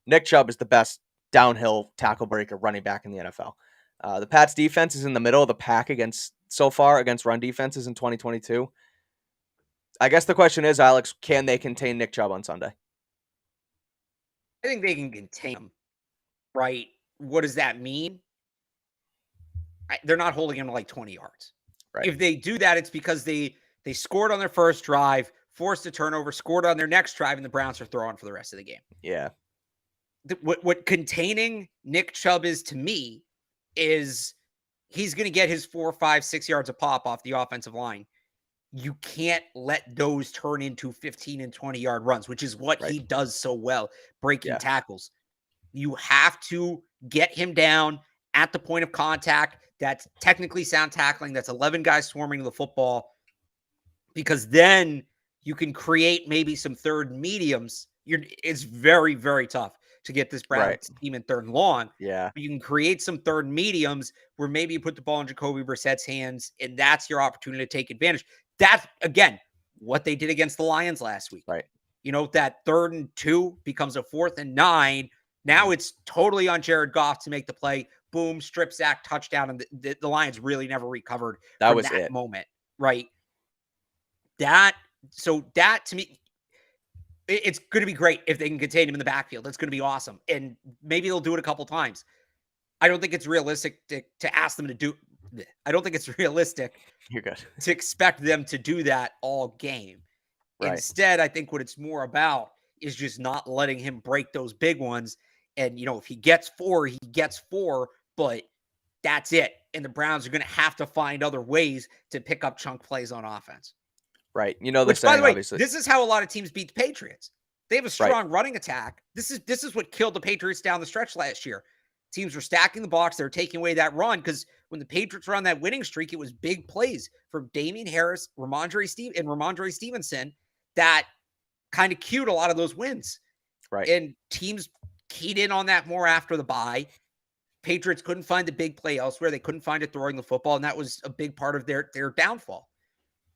Nick Chubb is the best downhill tackle breaker running back in the NFL. The Pats defense is in the middle of the pack against run defenses in 2022. I guess the question is, Alex, can they contain Nick Chubb on Sunday? I think they can contain him, right? What does that mean? They're not holding him to like 20 yards. Right. If they do that, it's because they scored on their first drive, forced a turnover, scored on their next drive, and the Browns are throwing for the rest of the game. Yeah. What containing Nick Chubb is to me is he's going to get his 4, 5, 6 yards a pop off the offensive line. You can't let those turn into 15 and 20-yard runs, which is what he does so well, breaking tackles. You have to get him down at the point of contact. That's technically sound tackling. That's 11 guys swarming the football, because then you can create maybe some third mediums. It's very, very tough to get this Browns team in third and long. Yeah. But you can create some third mediums where maybe you put the ball in Jacoby Brissett's hands, and that's your opportunity to take advantage. That's, again, what they did against the Lions last week. Right. That 3rd and 2 becomes a 4th and 9. Now it's totally on Jared Goff to make the play. Boom, strip sack, touchdown, and the Lions really never recovered from that moment, right? That to me, it's going to be great if they can contain him in the backfield. It's going to be awesome, and maybe they'll do it a couple times. I don't think it's realistic to ask them to do. I don't think it's realistic. You're good. To expect them to do that all game. Right. Instead, I think what it's more about is just not letting him break those big ones. And, if he gets 4, he gets 4, but that's it. And the Browns are going to have to find other ways to pick up chunk plays on offense. Right. Which, by the way, obviously, this is how a lot of teams beat the Patriots. They have a strong running attack. This is what killed the Patriots down the stretch last year. Teams were stacking the box. They were taking away that run, because when the Patriots were on that winning streak, it was big plays from Damian Harris, Ramondre Stevenson that kind of cued a lot of those wins. Right. And teams keyed in on that more after the bye. Patriots couldn't find the big play elsewhere. They couldn't find it throwing the football, and that was a big part of their downfall.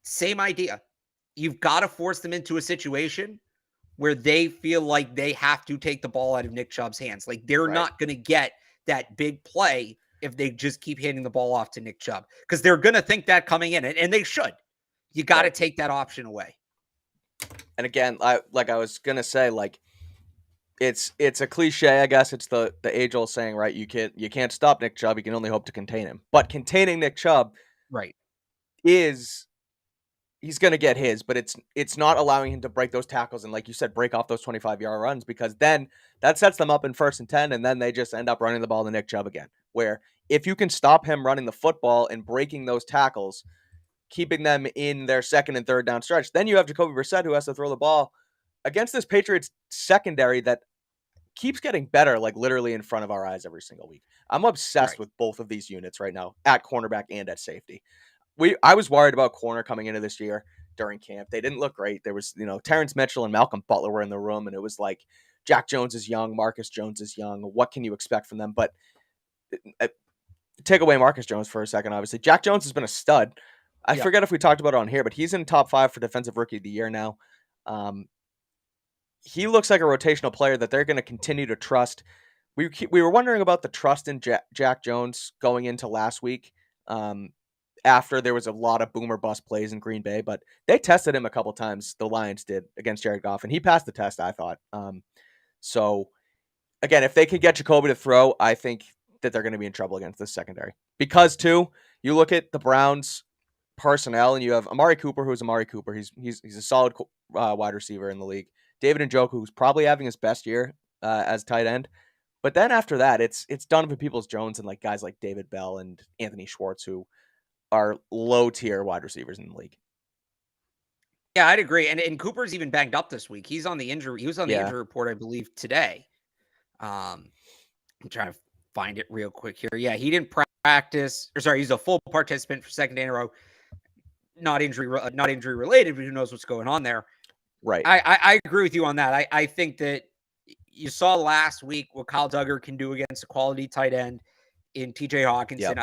Same idea. You've got to force them into a situation where they feel like they have to take the ball out of Nick Chubb's hands. Like, they're not going to get that big play if they just keep handing the ball off to Nick Chubb, because they're going to think that coming in, and they should. You got to take that option away. And again, I was going to say, it's a cliche, I guess. It's the age-old saying, right? You can't stop Nick Chubb. You can only hope to contain him. But containing Nick Chubb he's going to get his, but it's not allowing him to break those tackles and, like you said, break off those 25-yard runs, because then that sets them up in 1st and 10, and then they just end up running the ball to Nick Chubb again. Where if you can stop him running the football and breaking those tackles, keeping them in their 2nd and 3rd down stretch, then you have Jacoby Brissett, who has to throw the ball against this Patriots secondary that keeps getting better, like literally in front of our eyes every single week. I'm obsessed with both of these units right now, at cornerback and at safety. I was worried about corner coming into this year during camp. They didn't look great. There was, Terrence Mitchell and Malcolm Butler were in the room, and it was like, Jack Jones is young, Marcus Jones is young. What can you expect from them? But take away Marcus Jones for a second, obviously. Jack Jones has been a stud. I forget if we talked about it on here, but he's in top 5 for Defensive Rookie of the Year now. He looks like a rotational player that they're going to continue to trust. We were wondering about the trust in Jack Jones going into last week. After there was a lot of boomer bust plays in Green Bay, but they tested him a couple times. The Lions did against Jared Goff, and he passed the test, I thought. So again, if they could get Jacoby to throw, I think that they're going to be in trouble against this secondary, because too, you look at the Browns personnel and you have Amari Cooper, who's Amari Cooper. He's a solid wide receiver in the league. David Njoku, who's probably having his best year as tight end. But then after that, it's Donovan Peoples-Jones and like guys like David Bell and Anthony Schwartz, who are low-tier wide receivers in the league. Yeah, I'd agree. And Cooper's even banged up this week. He's on the injury. He was on the injury report, I believe, today. I'm trying to find it real quick here. Yeah, he didn't practice. He's a full participant for 2nd day in a row. Not injury related, but who knows what's going on there. Right. I agree with you on that. I think that you saw last week what Kyle Duggar can do against a quality tight end in TJ Hawkinson.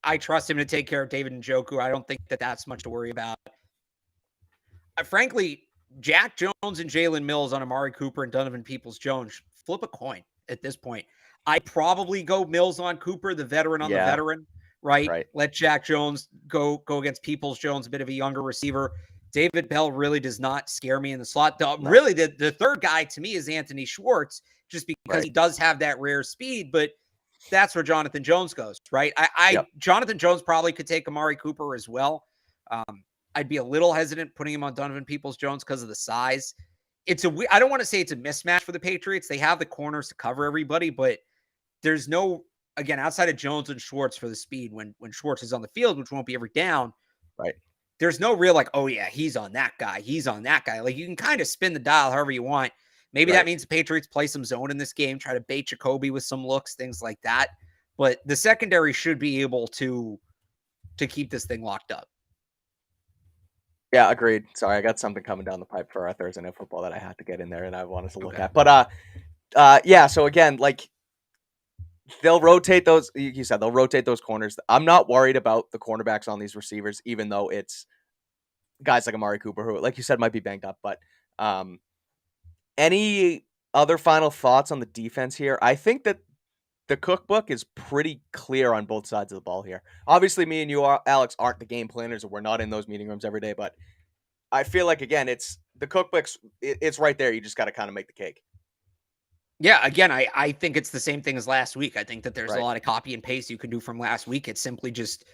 I trust him to take care of David Njoku. I don't think that that's much to worry about. Frankly, Jack Jones and Jalen Mills on Amari Cooper and Donovan Peoples-Jones, flip a coin at this point. I probably go Mills on Cooper, the veteran on the veteran, right? Let Jack Jones go against Peoples-Jones, a bit of a younger receiver. David Bell really does not scare me in the slot. Really, the third guy to me is Anthony Schwartz, just because he does have that rare speed, but that's where Jonathan Jones goes, right? Jonathan Jones probably could take Amari Cooper as well. I'd be a little hesitant putting him on Donovan Peoples-Jones because of the size. I don't want to say it's a mismatch for the Patriots. They have the corners to cover everybody, but there's no, again, outside of Jones and Schwartz for the speed when Schwartz is on the field, which won't be every down. Right. There's no real like, oh yeah, he's on that guy. He's on that guy. Like you can kind of spin the dial however you want. Maybe that means the Patriots play some zone in this game, try to bait Jacoby with some looks, things like that. But the secondary should be able to keep this thing locked up. Yeah, agreed. Sorry, I got something coming down the pipe for our Thursday Night Football that I had to get in there and I wanted to look at. But yeah, so again, like they'll rotate those. You said they'll rotate those corners. I'm not worried about the cornerbacks on these receivers, even though it's guys like Amari Cooper, who, like you said, might be banged up. But any other final thoughts on the defense here? I think that the cookbook is pretty clear on both sides of the ball here. Obviously, me and you, Alex, aren't the game planners, or we're not in those meeting rooms every day. But I feel like, again, it's the cookbook's it's right there. You just got to kind of make the cake. Yeah, again, I think it's the same thing as last week. I think that there's a lot of copy and paste you can do from last week. It's simply just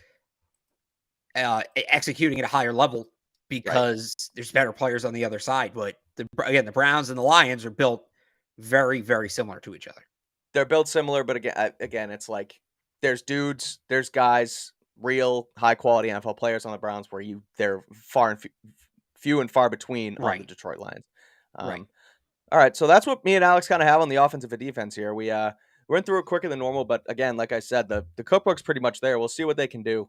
executing at a higher level because there's better players on the other side. But the Browns and the Lions are built very, very similar to each other. They're built similar, but again, it's like there's dudes, there's guys, real high quality NFL players on the Browns where they're few and far between on the Detroit Lions. All right, so that's what me and Alex kind of have on the offensive and defense here. We went through it quicker than normal, but again, like I said, the cookbook's pretty much there. We'll see what they can do.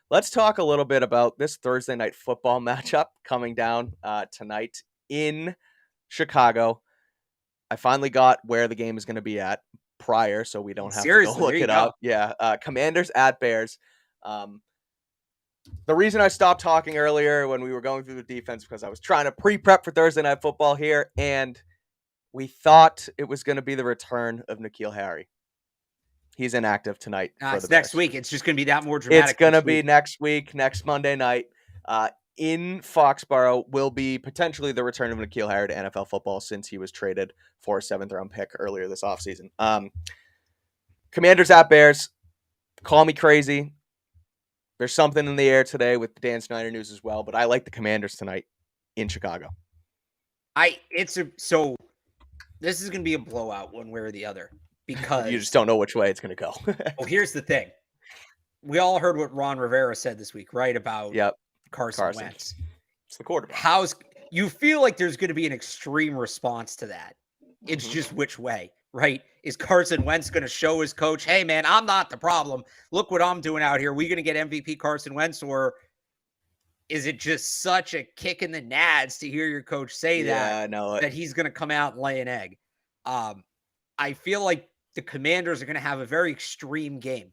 Let's talk a little bit about this Thursday night football matchup coming down tonight in Chicago. I finally got where the game is going to be at prior, so we don't have to go look it up. Yeah, Commanders at Bears. The reason I stopped talking earlier when we were going through the defense because I was trying to pre-prep for Thursday Night Football here, and we thought it was going to be the return of N'Keal Harry. He's inactive tonight. It's next week. It's just going to be that more dramatic. It's going to be next week, next Monday night. In Foxborough will be potentially the return of N'Keal Harry to NFL football since he was traded for a 7th-round pick earlier this offseason. Commanders at Bears. Call me crazy. There's something in the air today with the Dan Snyder news as well, but I like the Commanders tonight in Chicago. So this is going to be a blowout one way or the other because you just don't know which way it's going to go. Well, here's the thing. We all heard what Ron Rivera said this week, right? About Carson Wentz. It's the quarterback. You feel like there's going to be an extreme response to that. It's just which way, right? Is Carson Wentz going to show his coach, hey, man, I'm not the problem. Look what I'm doing out here. We going to get MVP Carson Wentz? Or is it just such a kick in the nads to hear your coach say that he's going to come out and lay an egg? I feel like the Commanders are going to have a very extreme game.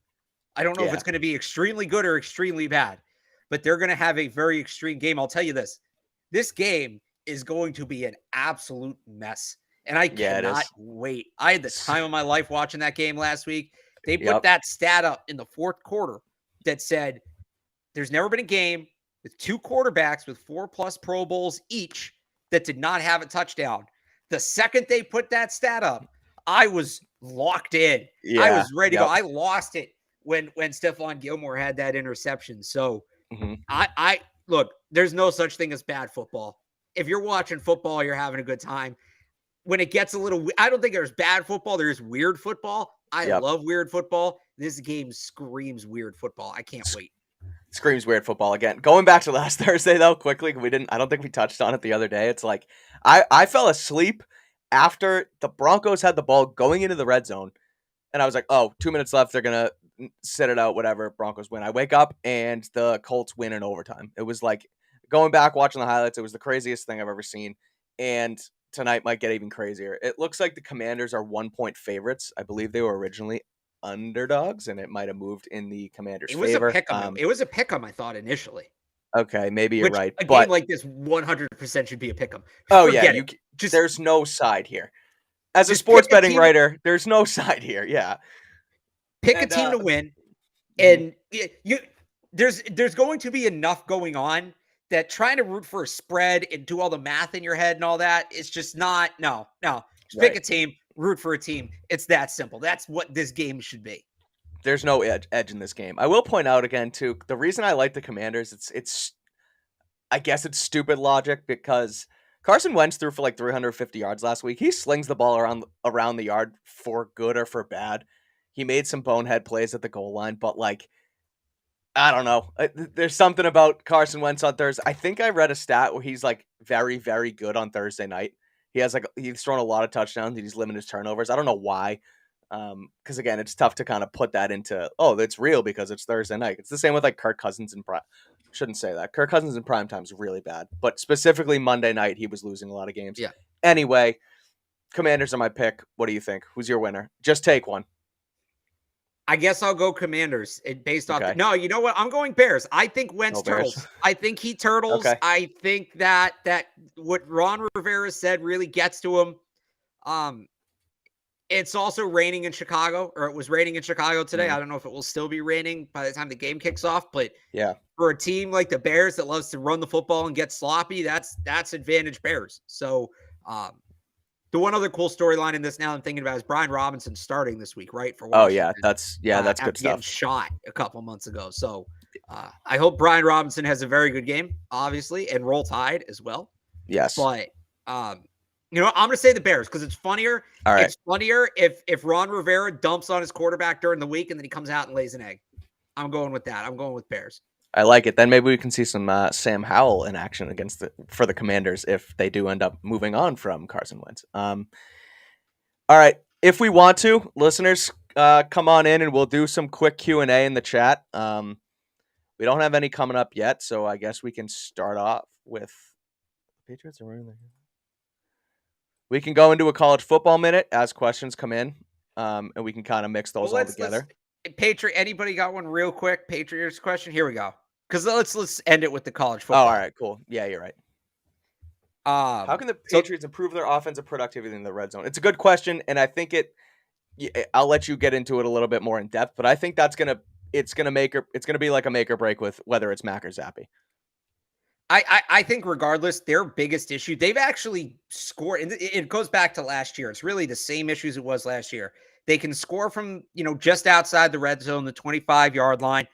I don't know if it's going to be extremely good or extremely bad, but they're going to have a very extreme game. I'll tell you this. This game is going to be an absolute mess. And I cannot wait. I had the time of my life watching that game last week. They put that stat up in the fourth quarter that said there's never been a game with 2 quarterbacks with 4+ Pro Bowls each that did not have a touchdown. The second they put that stat up, I was locked in. I was ready to go. I lost it when Stephon Gilmore had that interception. So I look, there's no such thing as bad football. If you're watching football, you're having a good time. When it gets a little, I don't think there's bad football. There's weird football. I love weird football. This game screams weird football. I can't wait. Screams weird football again. Going back to last Thursday though, quickly, I don't think we touched on it the other day. It's like, I fell asleep after the Broncos had the ball going into the red zone. And I was like, 2 minutes left. They're going to sit it out, whatever. Broncos win. I wake up and the Colts win in overtime. It was like, going back, watching the highlights, it was the craziest thing I've ever seen. And tonight might get even crazier. It looks like the Commanders are 1-point favorites. I believe they were originally underdogs, and it might have moved in the Commanders' It was a favor. pick'em. It was a pick'em, I thought initially. Okay, maybe you're Which right, a but game like this 100% should be a pick'em. oh yeah, Forget it. Just there's no side here. As a just sports pick a betting team. writer, there's no side here. Yeah, Pick a and team to win, mhm. and there's going to be enough going on that trying to root for a spread and do all the math in your head and all that, it's just not. No. Just pick Right. a team, root for a team. It's that simple. That's what this game should be. There's no edge in this game. I will point out again too, the reason I like the Commanders, it's I guess it's stupid logic because Carson Wentz threw for like 350 yards last week. He slings the ball around the yard for good or for bad. He made some bonehead plays at the goal line, but like I don't know. There's something about Carson Wentz on Thursday. I think I read a stat where he's like very, very good on Thursday night. He's thrown a lot of touchdowns and he's limited his turnovers. I don't know why. Because again, it's tough to kind of put that into it's real because it's Thursday night. It's the same with like Kirk Cousins in prime. Shouldn't say that. Kirk Cousins in prime time is really bad, but specifically Monday night he was losing a lot of games. Yeah. Anyway, Commanders are my pick. What do you think? Who's your winner? Just take one. I guess I'll go Commanders based off. Okay. No, you know what? I'm going Bears. I think Wentz Bears. turtles. I think he turtles. Okay. I think that what Ron Rivera said really gets to him. It's also raining in Chicago, or it was raining in Chicago today. I don't know if it will still be raining by the time the game kicks off, but yeah, for a team like the Bears that loves to run the football and get sloppy, that's advantage Bears. So, the one other cool storyline in this now I'm thinking about is Brian Robinson starting this week, right? For Washington. that's good stuff. Shot a couple months ago. So I hope Brian Robinson has a very good game, obviously, and roll tide as well. Yes. But I'm gonna say the Bears because it's funnier. All right. It's funnier if Ron Rivera dumps on his quarterback during the week and then he comes out and lays an egg. I'm going with that. I'm going with Bears. I like it. Then maybe we can see some Sam Howell in action for the Commanders if they do end up moving on from Carson Wentz. All right, if we want to, listeners, come on in and we'll do some quick Q&A in the chat. We don't have any coming up yet, so I guess we can start off with Patriots. We can go into a college football minute as questions come in, and we can kind of mix those all together. Anybody got one real quick? Patriots question. Here we go. Because let's end it with the college football. Oh, all right, cool. Yeah, you're right. How can the Patriots improve their offensive productivity in the red zone? It's a good question, and I think I'll let you get into it a little bit more in depth, but I think it's gonna be like a make or break with whether it's Mac or Zappy. I think regardless, their biggest issue, they've actually scored, and it goes back to last year. It's really the same issues it was last year. They can score from, just outside the red zone, the 25-yard line.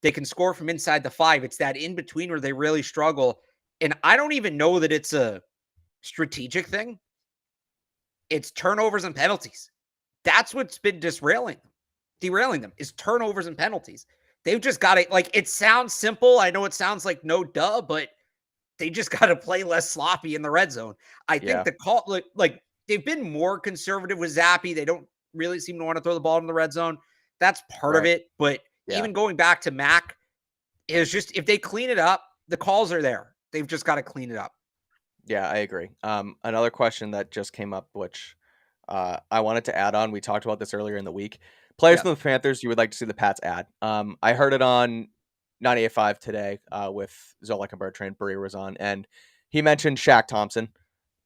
They can score from inside the 5. It's that in between where they really struggle. And I don't even know that it's a strategic thing. It's turnovers and penalties. That's what's been derailing them is turnovers and penalties. They've just got to, it sounds simple. I know it sounds like no duh, but they just got to play less sloppy in the red zone. I think the call, they've been more conservative with Zappy. They don't really seem to want to throw the ball in the red zone. That's part of it. But even going back to Mac, is just if they clean it up, the calls are there. They've just got to clean it up. Yeah, I agree. Another question that just came up, which I wanted to add on. We talked about this earlier in the week. Players from the Panthers you would like to see the Pats add. I heard it on 98.5 today with Zolak and Bertrand. Breer was on, and he mentioned Shaq Thompson,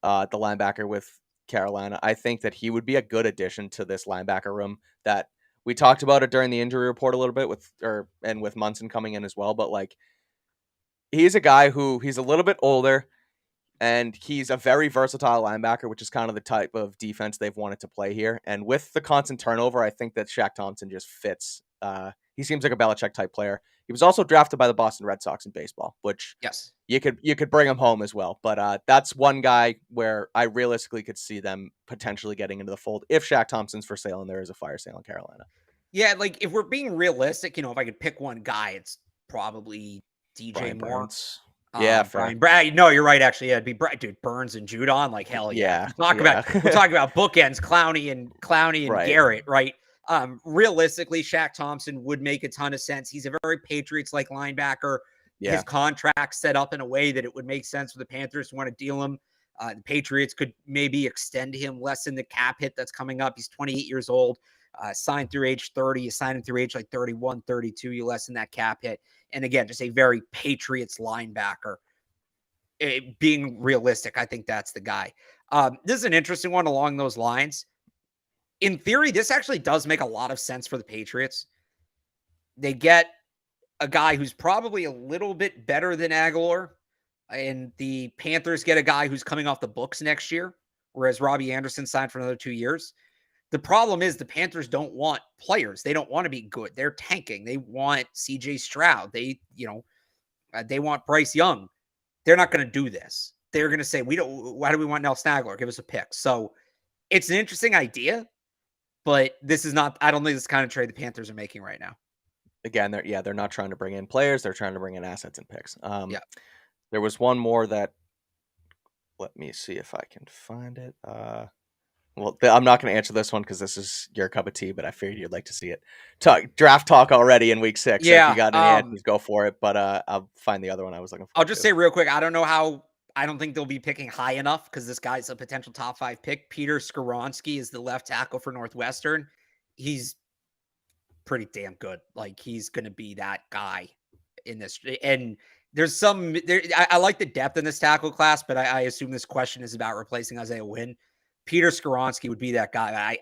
the linebacker with Carolina. I think that he would be a good addition to this linebacker room. That we talked about it during the injury report a little bit with Munson coming in as well. But he's a guy he's a little bit older. And he's a very versatile linebacker, which is kind of the type of defense they've wanted to play here. And with the constant turnover, I think that Shaq Thompson just fits. He seems like a Belichick type player. He was also drafted by the Boston Red Sox in baseball, which you could bring him home as well. But that's one guy where I realistically could see them potentially getting into the fold if Shaq Thompson's for sale and there is a fire sale in Carolina. Yeah, if we're being realistic, if I could pick one guy, it's probably DJ Moore. Burns. Yeah, Brian Brad. No, you're right. Actually, it'd be Burns and Judon. Hell yeah. We're talking about bookends, Clowney and Garrett, right? Realistically, Shaq Thompson would make a ton of sense. He's a very Patriots-like linebacker. Yeah. His contract set up in a way that it would make sense for the Panthers to want to deal him. The Patriots could maybe extend him, lessen the cap hit that's coming up. He's 28 years old. Signed through age 30, you sign him through age like 31, 32, you lessen that cap hit. And again, just a very Patriots linebacker. Being realistic, I think that's the guy. This is an interesting one along those lines. In theory, this actually does make a lot of sense for the Patriots. They get a guy who's probably a little bit better than Aguilar, and the Panthers get a guy who's coming off the books next year, whereas Robbie Anderson signed for another 2 years. The problem is the Panthers don't want players. They don't want to be good. They're tanking. They want CJ Stroud. They want Bryce Young. They're not going to do this. They're going to say, why do we want Nelson Aguilar? Give us a pick. So it's an interesting idea, but this is not, I don't think this kind of trade the Panthers are making right now. Again, they're not trying to bring in players. They're trying to bring in assets and picks. There was one more that, let me see if I can find it. Well, I'm not going to answer this one because this is your cup of tea, but I figured you'd like to see it. Draft talk already in week 6. Yeah, so if you got any answers, go for it. But I'll find the other one I was looking for. I'll just say real quick, I don't think they'll be picking high enough because this guy's a potential top 5 pick. Peter Skoronski is the left tackle for Northwestern. He's pretty damn good. Like, he's going to be that guy in this. And there's I like the depth in this tackle class, but I assume this question is about replacing Isaiah Wynn. Peter Skoronski would be that guy.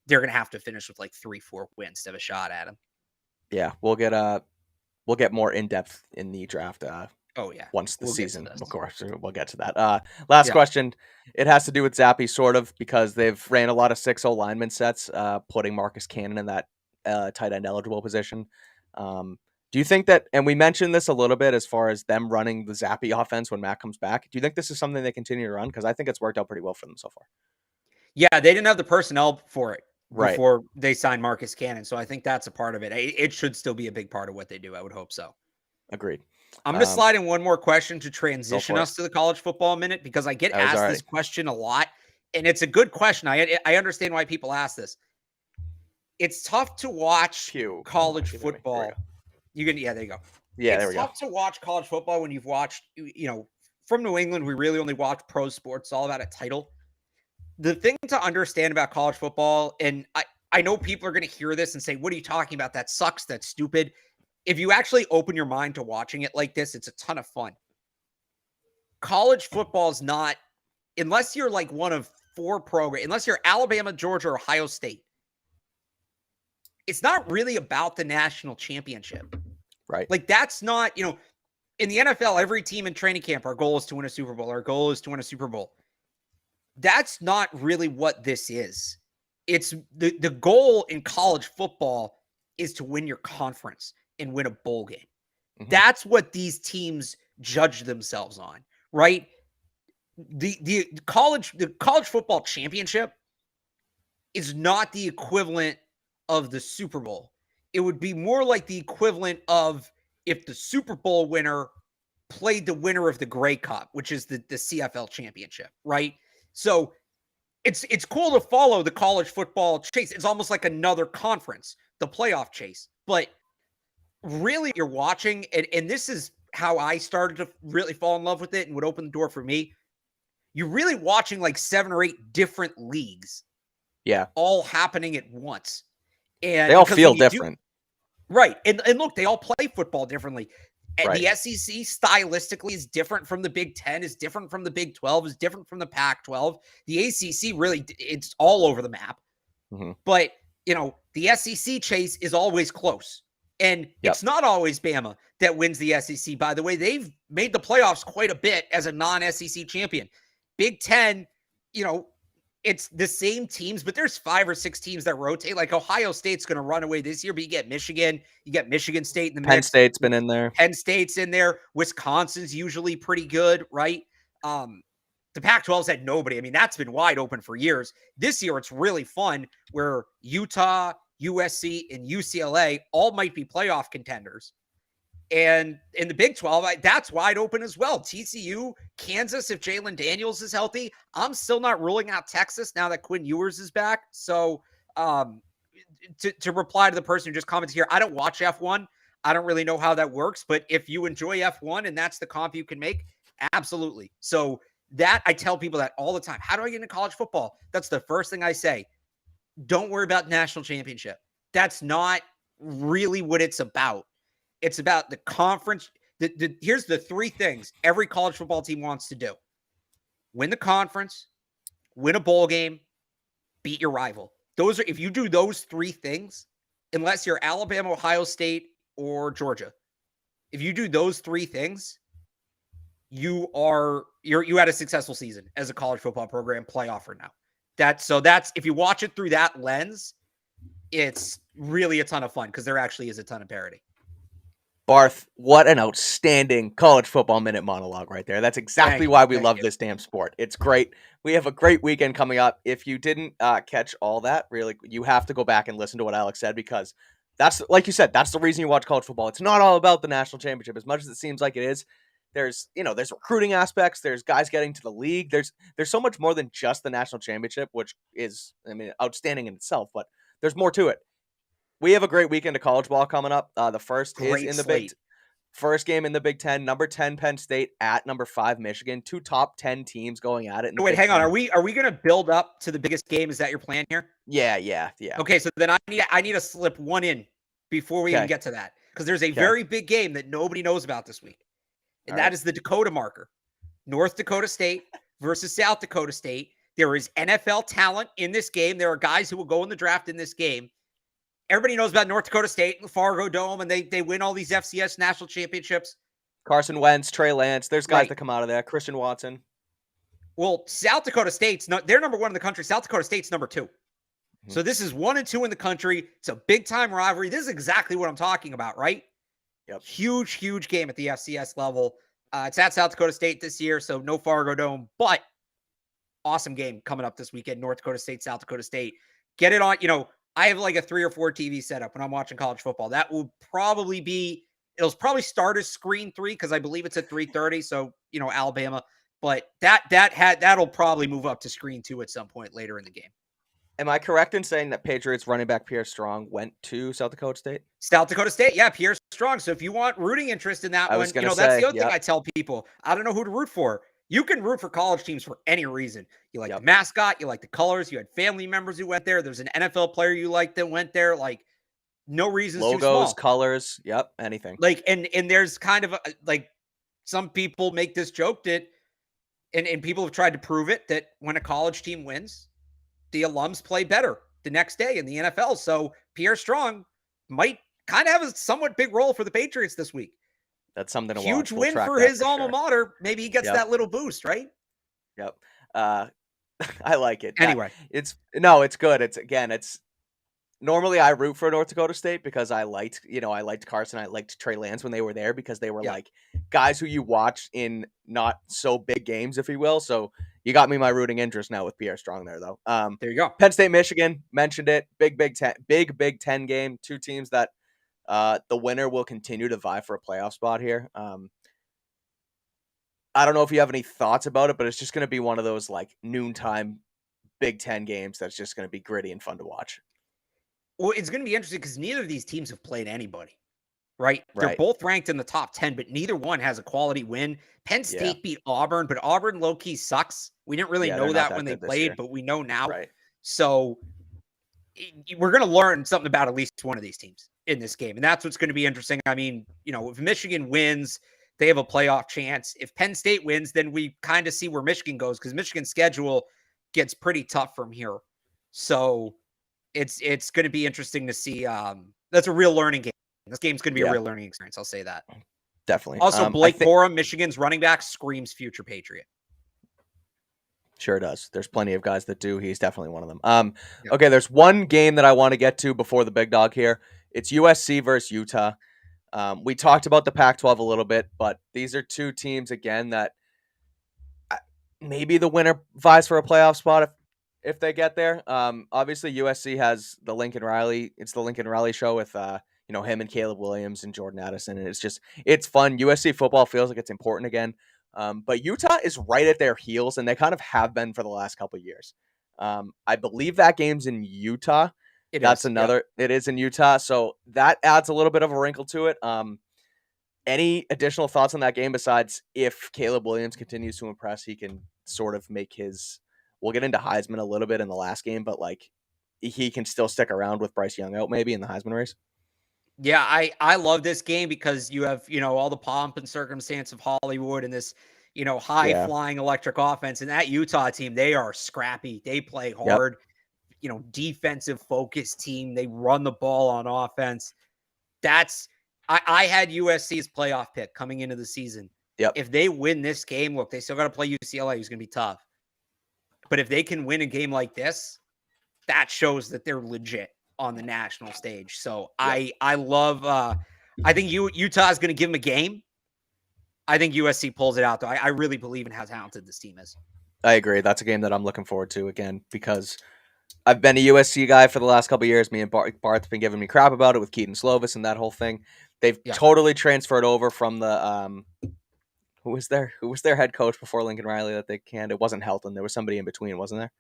They're going to have to finish with like 3-4 wins to have a shot at him. Yeah, we'll get more in depth in the draft. Once the season, of course, we'll get to that. Last question. It has to do with Zappe, sort of, because they've ran a lot of 6-0 lineman sets, putting Marcus Cannon in that tight end eligible position. Do you think that, and we mentioned this a little bit as far as them running the Zappe offense when Matt comes back, do you think this is something they continue to run? Because I think it's worked out pretty well for them so far. Yeah, they didn't have the personnel for it before they signed Marcus Cannon, so I think that's a part of it. It should still be a big part of what they do. I would hope so. Agreed. I'm going to slide in one more question to transition us to the college football minute, because I get asked this question a lot, and it's a good question. I understand why people ask this. It's tough to watch college football. There you go. Yeah, it's tough to watch college football when you've watched, from New England, we really only watch pro sports. It's all about a title. The thing to understand about college football, and I know people are going to hear this and say, what are you talking about? That sucks. That's stupid. If you actually open your mind to watching it like this, it's a ton of fun. College football is not, unless you're like one of 4 programs, unless you're Alabama, Georgia, or Ohio State, it's not really about the national championship. Right. Like, that's not, in the NFL, every team in training camp, our goal is to win a Super Bowl. Our goal is to win a Super Bowl. That's not really what this is. It's the goal in college football is to win your conference and win a bowl game. Mm-hmm. That's what these teams judge themselves on, right? The college football championship is not the equivalent of the Super Bowl. It would be more like the equivalent of if the Super Bowl winner played the winner of the Grey Cup, which is the CFL championship, right? So it's cool to follow the college football chase. It's almost like another conference, the playoff chase. But really, you're watching, and this is how I started to really fall in love with it and would open the door for me. You're really watching like 7 or 8 different leagues. Yeah. All happening at once. And they all feel different. Right. And look, they all play football differently. And right. The SEC stylistically is different from the Big 10, is different from the Big 12, is different from the Pac-12. The ACC really, it's all over the map. Mm-hmm. But, the SEC chase is always close. And It's not always Bama that wins the SEC. By the way, they've made the playoffs quite a bit as a non-SEC champion. Big 10, it's the same teams, but there's 5 or 6 teams that rotate. Like Ohio State's going to run away this year, but you get Michigan, you get Michigan State in the mix. Penn State's been in there. Penn State's in there. Wisconsin's usually pretty good, right? The Pac-12's had nobody. I mean, that's been wide open for years. This year, it's really fun where Utah, USC, and UCLA all might be playoff contenders. And in the Big 12, that's wide open as well. TCU, Kansas, if Jalen Daniels is healthy. I'm still not ruling out Texas now that Quinn Ewers is back. So to reply to the person who just commented here, I don't watch F1. I don't really know how that works. But if you enjoy F1 and that's the comp you can make, absolutely. So that I tell people that all the time. How do I get into college football? That's the first thing I say. don't worry about national championship. That's not really what it's about. It's about the conference. Here's the three things every college football team wants to do: win the conference, win a bowl game, beat your rival. Those are, if you do those three things, unless you're Alabama, Ohio State, or Georgia, if you do those three things, you had a successful season as a college football program, playoff or now. That's if you watch it through that lens, it's really a ton of fun because there actually is a ton of parity. Barth, what an outstanding college football minute monologue right there. That's exactly why we love this damn sport. It's great. We have a great weekend coming up. If you didn't catch all that, really, you have to go back and listen to what Alex said, because that's, like you said, that's the reason you watch college football. It's not all about the national championship as much as it seems like it is. There's recruiting aspects. There's guys getting to the league. There's so much more than just the national championship, which is, outstanding in itself, but there's more to it. We have a great weekend of college ball coming up. The first is in the first game in the Big Ten. Number 10 Penn State at number 5 Michigan. Two top 10 teams going at it. Wait, hang on. Are we going to build up to the biggest game? Is that your plan here? Yeah. Okay, so then I need to slip one in before we even get to that, because there's a very big game that nobody knows about this week, and that is the Dakota marker. North Dakota State versus South Dakota State. There is NFL talent in this game. There are guys who will go in the draft in this game. Everybody knows about North Dakota State and the Fargo Dome, and they win all these FCS national championships. Carson Wentz, Trey Lance. There's guys that come out of there. Christian Watson. Well, South Dakota State's they're number 1 in the country. South Dakota State's number 2. Mm-hmm. So this is 1 and 2 in the country. It's a big time rivalry. This is exactly what I'm talking about, right? Yep. Huge game at the FCS level. It's at South Dakota State this year, so no Fargo Dome, but awesome game coming up this weekend. North Dakota State, South Dakota State. Get it on, I have like a 3 or 4 TV setup when I'm watching college football. That will probably it'll probably start as screen 3 because I believe it's at 3:30. So, Alabama, but that'll probably move up to screen 2 at some point later in the game. Am I correct in saying that Patriots running back Pierre Strong went to South Dakota State? South Dakota State, yeah, Pierre Strong. So if you want rooting interest in that one, that's the other thing I tell people. I don't know who to root for. You can root for college teams for any reason. You like the mascot, you like the colors, you had family members who went there. There's an NFL player you like that went there. Like, no reasons logos, too small. colors, anything. Like, and there's kind of some people make this joke that, and people have tried to prove it, that when a college team wins, the alums play better the next day in the NFL. So Pierre Strong might kind of have a somewhat big role for the Patriots this week. That's something to watch. Huge win for his alma mater. Maybe he gets that little boost, right? Yep. I like it. Anyway, it's good. It's normally I root for North Dakota State because I liked Carson. I liked Trey Lance when they were there because they were like guys who you watch in not so big games, if you will. So you got me my rooting interest now with Pierre Strong there, though. There you go. Penn State, Michigan, mentioned it. Big Big Ten game. Two teams that the winner will continue to vie for a playoff spot here. I don't know if you have any thoughts about it, but it's just going to be one of those like noontime Big Ten games that's just going to be gritty and fun to watch. Well, it's going to be interesting because neither of these teams have played anybody, right? They're both ranked in the top 10, but neither one has a quality win. Penn State beat Auburn, but Auburn low-key sucks. We didn't really know that when they played, but we know now. Right. So we're going to learn something about at least one of these teams in this game, and that's what's going to be interesting. I mean, if Michigan wins, they have a playoff chance. If Penn State wins, then we kind of see where Michigan goes, because Michigan's schedule gets pretty tough from here. So it's going to be interesting to see. That's a real learning game. This game's going to be a real learning experience. I'll say that. Definitely. Also, Blake Borum, Michigan's running back, screams future Patriot. Sure does. There's plenty of guys that do. He's definitely one of them. Okay, there's one game that I want to get to before the big dog here. It's USC versus Utah. We talked about the Pac-12 a little bit, but these are two teams, again, that maybe the winner vies for a playoff spot if they get there. Obviously, USC has the Lincoln Riley. It's the Lincoln Riley show with him and Caleb Williams and Jordan Addison, and it's fun. USC football feels like it's important again. But Utah is right at their heels, and they kind of have been for the last couple of years. I believe that game's in Utah. It is in Utah, so that adds a little bit of a wrinkle to it. Any additional thoughts on that game besides if Caleb Williams continues to impress, he can sort of make his. We'll get into Heisman a little bit in the last game, but like he can still stick around with Bryce Young out maybe in the Heisman race. Yeah, I love this game because you have, all the pomp and circumstance of Hollywood and this, high flying electric offense. And that Utah team, they are scrappy. They play hard, defensive focused team. They run the ball on offense. I had USC's playoff pick coming into the season. Yep. If they win this game, look, they still got to play UCLA, who's going to be tough. But if they can win a game like this, that shows that they're legit on the national stage. So I love, I think Utah is going to give them a game. I think USC pulls it out, though. I really believe in how talented this team is. I agree. That's a game that I'm looking forward to again because I've been a USC guy for the last couple of years. Me and Barth have been giving me crap about it with Keaton Slovis and that whole thing. They've totally transferred over from the who was their head coach before Lincoln Riley that they canned. It wasn't Helton. There was somebody in between, wasn't there?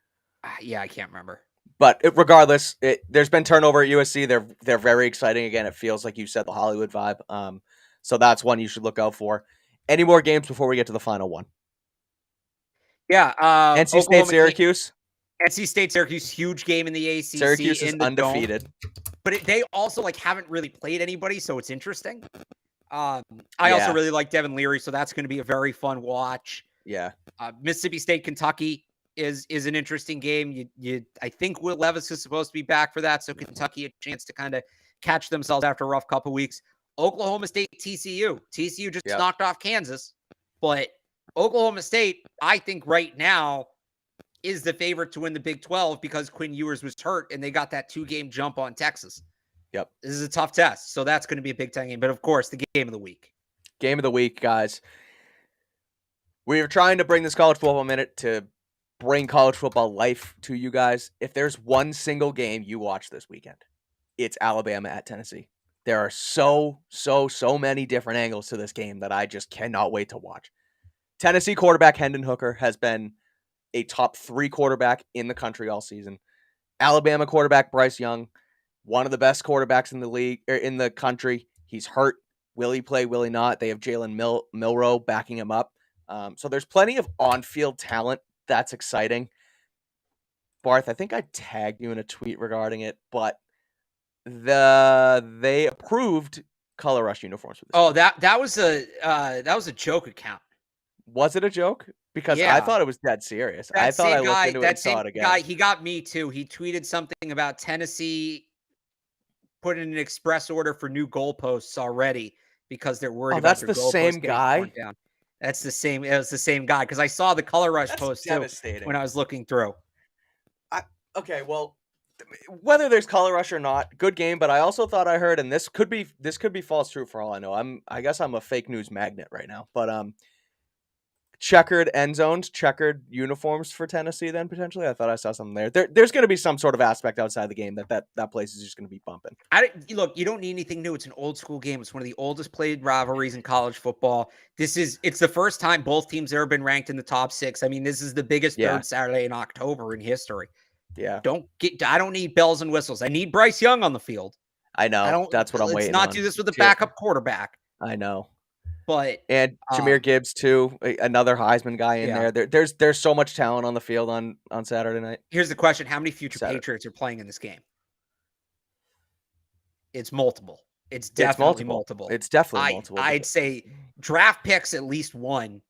Yeah, I can't remember. But regardless, there's been turnover at USC. They're very exciting again. It feels like you said the Hollywood vibe. So that's one you should look out for. Any more games before we get to the final one? Yeah, NC State, Syracuse. NC State, Syracuse, huge game in the ACC. Syracuse is undefeated, but they also haven't really played anybody, so it's interesting. I also really like Devin Leary, so that's going to be a very fun watch. Yeah, Mississippi State, Kentucky is an interesting game. I think Will Levis is supposed to be back for that, so Kentucky a chance to kind of catch themselves after a rough couple weeks. Oklahoma State, TCU. TCU just knocked off Kansas, but Oklahoma State, I think right now, is the favorite to win the Big 12 because Quinn Ewers was hurt and they got that 2-game jump on Texas. Yep. This is a tough test, so that's going to be a Big Ten game. But, of course, the game of the week. Game of the week, guys. We are trying to bring this College Football Minute to bring college football life to you guys. If there's one single game you watch this weekend, it's Alabama at Tennessee. There are so many different angles to this game that I just cannot wait to watch. Tennessee quarterback Hendon Hooker has been a top 3 quarterback in the country all season. Alabama quarterback Bryce Young, one of the best quarterbacks in the league or in the country. He's hurt. Will he play? Will he not? They have Jalen Milroe backing him up. So there's plenty of on-field talent. That's exciting. Barth, I think I tagged you in a tweet regarding it, but they approved color rush uniforms for this. Oh, that was a joke account. Was it a joke? Because I thought it was dead serious. I thought I looked into it and saw it again. Guy, he got me too. He tweeted something about Tennessee put in an express order for new goalposts already because they're worried about their goalposts. That's the same guy? That's the same. It was the same guy because I saw the color rush post too when I was looking through. Okay, well, whether there's color rush or not, good game. But I also thought I heard, and this could be false true for all I know. I guess I'm a fake news magnet right now. But checkered end zones, checkered uniforms for Tennessee. Then potentially, I thought I saw something there. There's going to be some sort of aspect outside the game that place is just going to be bumping. Look, you don't need anything new. It's an old school game. It's one of the oldest played rivalries in college football. It's the first time both teams ever been ranked in the top 6. I mean, this is the biggest third Saturday in October in history. Yeah. I don't need bells and whistles. I need Bryce Young on the field. I know. That's what I'm waiting on. Let's not do this with a backup quarterback. I know. And Jahmyr Gibbs too, another Heisman guy in there. There's so much talent on the field on Saturday night. Here's the question: how many future Patriots are playing in this game? It's multiple. It's definitely multiple. It's definitely multiple. I'd say draft picks at least 1.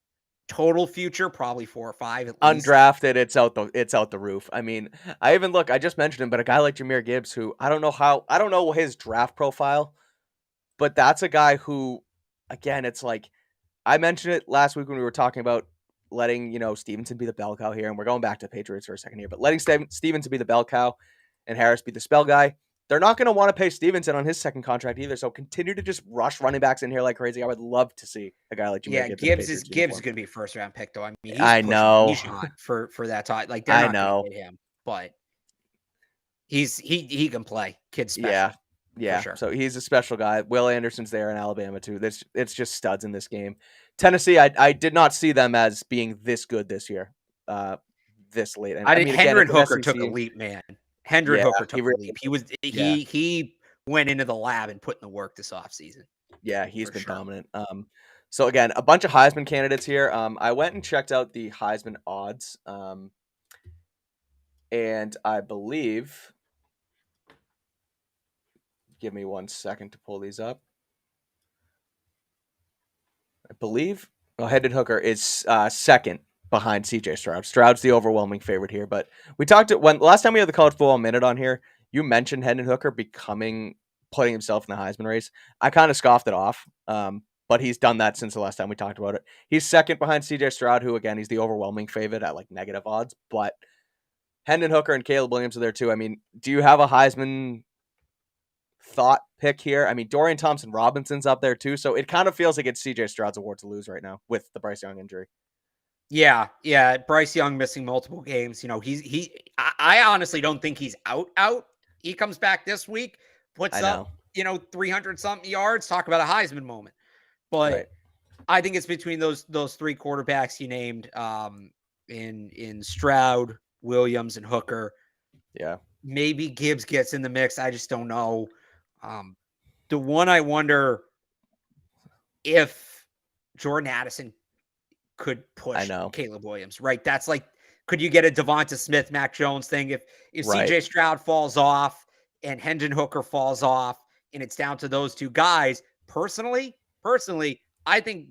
Total future probably 4 or 5. At least. Undrafted, it's out the roof. I mean, I just mentioned him, but a guy like Jahmyr Gibbs, who I don't know his draft profile, but that's a guy who. Again, it's like I mentioned it last week when we were talking about letting, Stevenson be the bell cow here, and we're going back to Patriots for a second here, but letting Stevenson be the bell cow and Harris be the spell guy. They're not going to want to pay Stevenson on his second contract either, so continue to just rush running backs in here like crazy. I would love to see a guy like Jahmyr Gibbs. Gibbs is going to be a first-round pick, though. I mean, he's I know for that time. Like, they're not going to get him, but he can play. Kid's special. Yeah, sure. So he's a special guy. Will Anderson's there in Alabama too. It's just studs in this game. Tennessee, I did not see them as being this good this year, this late. I mean, Hendon Hooker took a leap, man. Hendon Hooker took a leap. He went into the lab and put in the work this offseason. Yeah, he's been dominant. So again, a bunch of Heisman candidates here. I went and checked out the Heisman odds, and I believe Give me 1 second to pull these up. I believe Hendon Hooker is second behind CJ Stroud. Stroud's the overwhelming favorite here. But we talked when last time we had the college football minute on here, you mentioned Hendon Hooker putting himself in the Heisman race. I kind of scoffed it off. But he's done that since the last time we talked about it. He's second behind CJ Stroud, who again, he's the overwhelming favorite at like negative odds. But Hendon Hooker and Caleb Williams are there too. I mean, do you have a Heisman thought pick here? I mean, Dorian Thompson-Robinson's up there too, so it kind of feels like it's CJ Stroud's award to lose right now with the Bryce Young injury. Yeah. Bryce Young missing multiple games. I honestly don't think he's out. He comes back this week, puts up 300 something yards. Talk about a Heisman moment. But right. I think it's between those three quarterbacks you named, in Stroud, Williams, and Hooker. Yeah. Maybe Gibbs gets in the mix. I just don't know. The one I wonder if Jordan Addison could push Caleb Williams, right? That's like, could you get a Devonta Smith, Mac Jones thing? If right. CJ Stroud falls off and Hendon Hooker falls off and it's down to those two guys, personally, I think,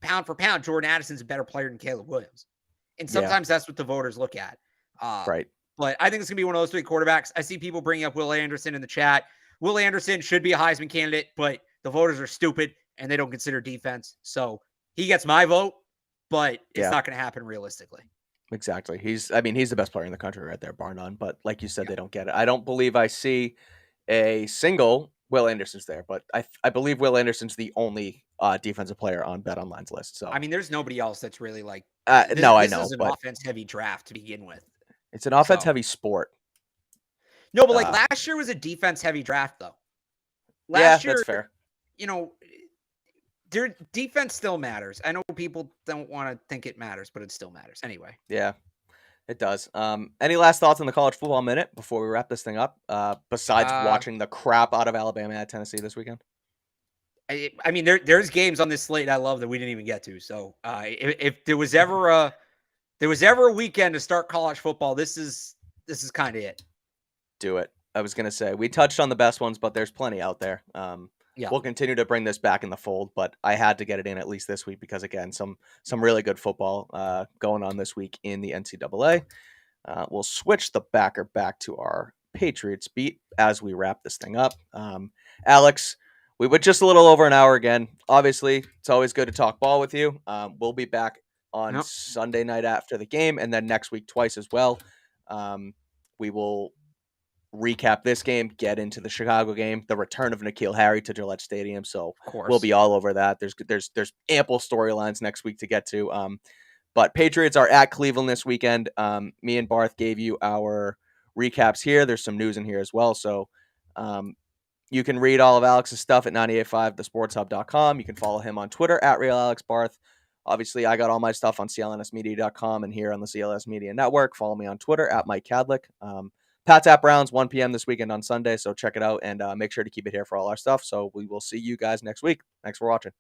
pound for pound, Jordan Addison's a better player than Caleb Williams. And sometimes that's what the voters look at. Right. But I think it's going to be one of those three quarterbacks. I see people bringing up Will Anderson in the chat. Will Anderson should be a Heisman candidate, but the voters are stupid and they don't consider defense. So he gets my vote, but it's not going to happen realistically. Exactly. He's the best player in the country right there, bar none. But like you said, they don't get it. I don't believe I see a single Will Anderson's there, but I believe Will Anderson's the only defensive player on BetOnline's list. So there's nobody else that's really like. I know. This is an offense-heavy draft to begin with. It's an offense-heavy sport. No, but last year was a defense-heavy draft, though. Last year, that's fair. Their defense still matters. I know people don't want to think it matters, but it still matters anyway. Yeah, it does. Any last thoughts on the college football minute before we wrap this thing up? Besides watching the crap out of Alabama at Tennessee this weekend. There's games on this slate I love that we didn't even get to. So if there was ever a weekend to start college football, this is kind of it. Do it. I was gonna say we touched on the best ones, but there's plenty out there. We'll continue to bring this back in the fold, but I had to get it in at least this week because again, some really good football going on this week in the NCAA. We'll switch the backer back to our Patriots beat as we wrap this thing up. Alex, we went just a little over an hour again. Obviously, it's always good to talk ball with you. We'll be back on Sunday night after the game, and then next week twice as well. We will recap this game, get into the Chicago game, the return of N'Keal Harry to Gillette Stadium. So we'll be all over that. There's ample storylines next week to get to. But Patriots are at Cleveland this weekend. Me and Barth gave you our recaps here. There's some news in here as well. So you can read all of Alex's stuff at 985thesportshub.com. You can follow him on Twitter at RealAlexBarth. Obviously, I got all my stuff on CLNSmedia.com and here on the CLS Media Network. Follow me on Twitter at Mike Kadlick. Pat's at Browns, 1 p.m. this weekend on Sunday, so check it out and make sure to keep it here for all our stuff. So we will see you guys next week. Thanks for watching.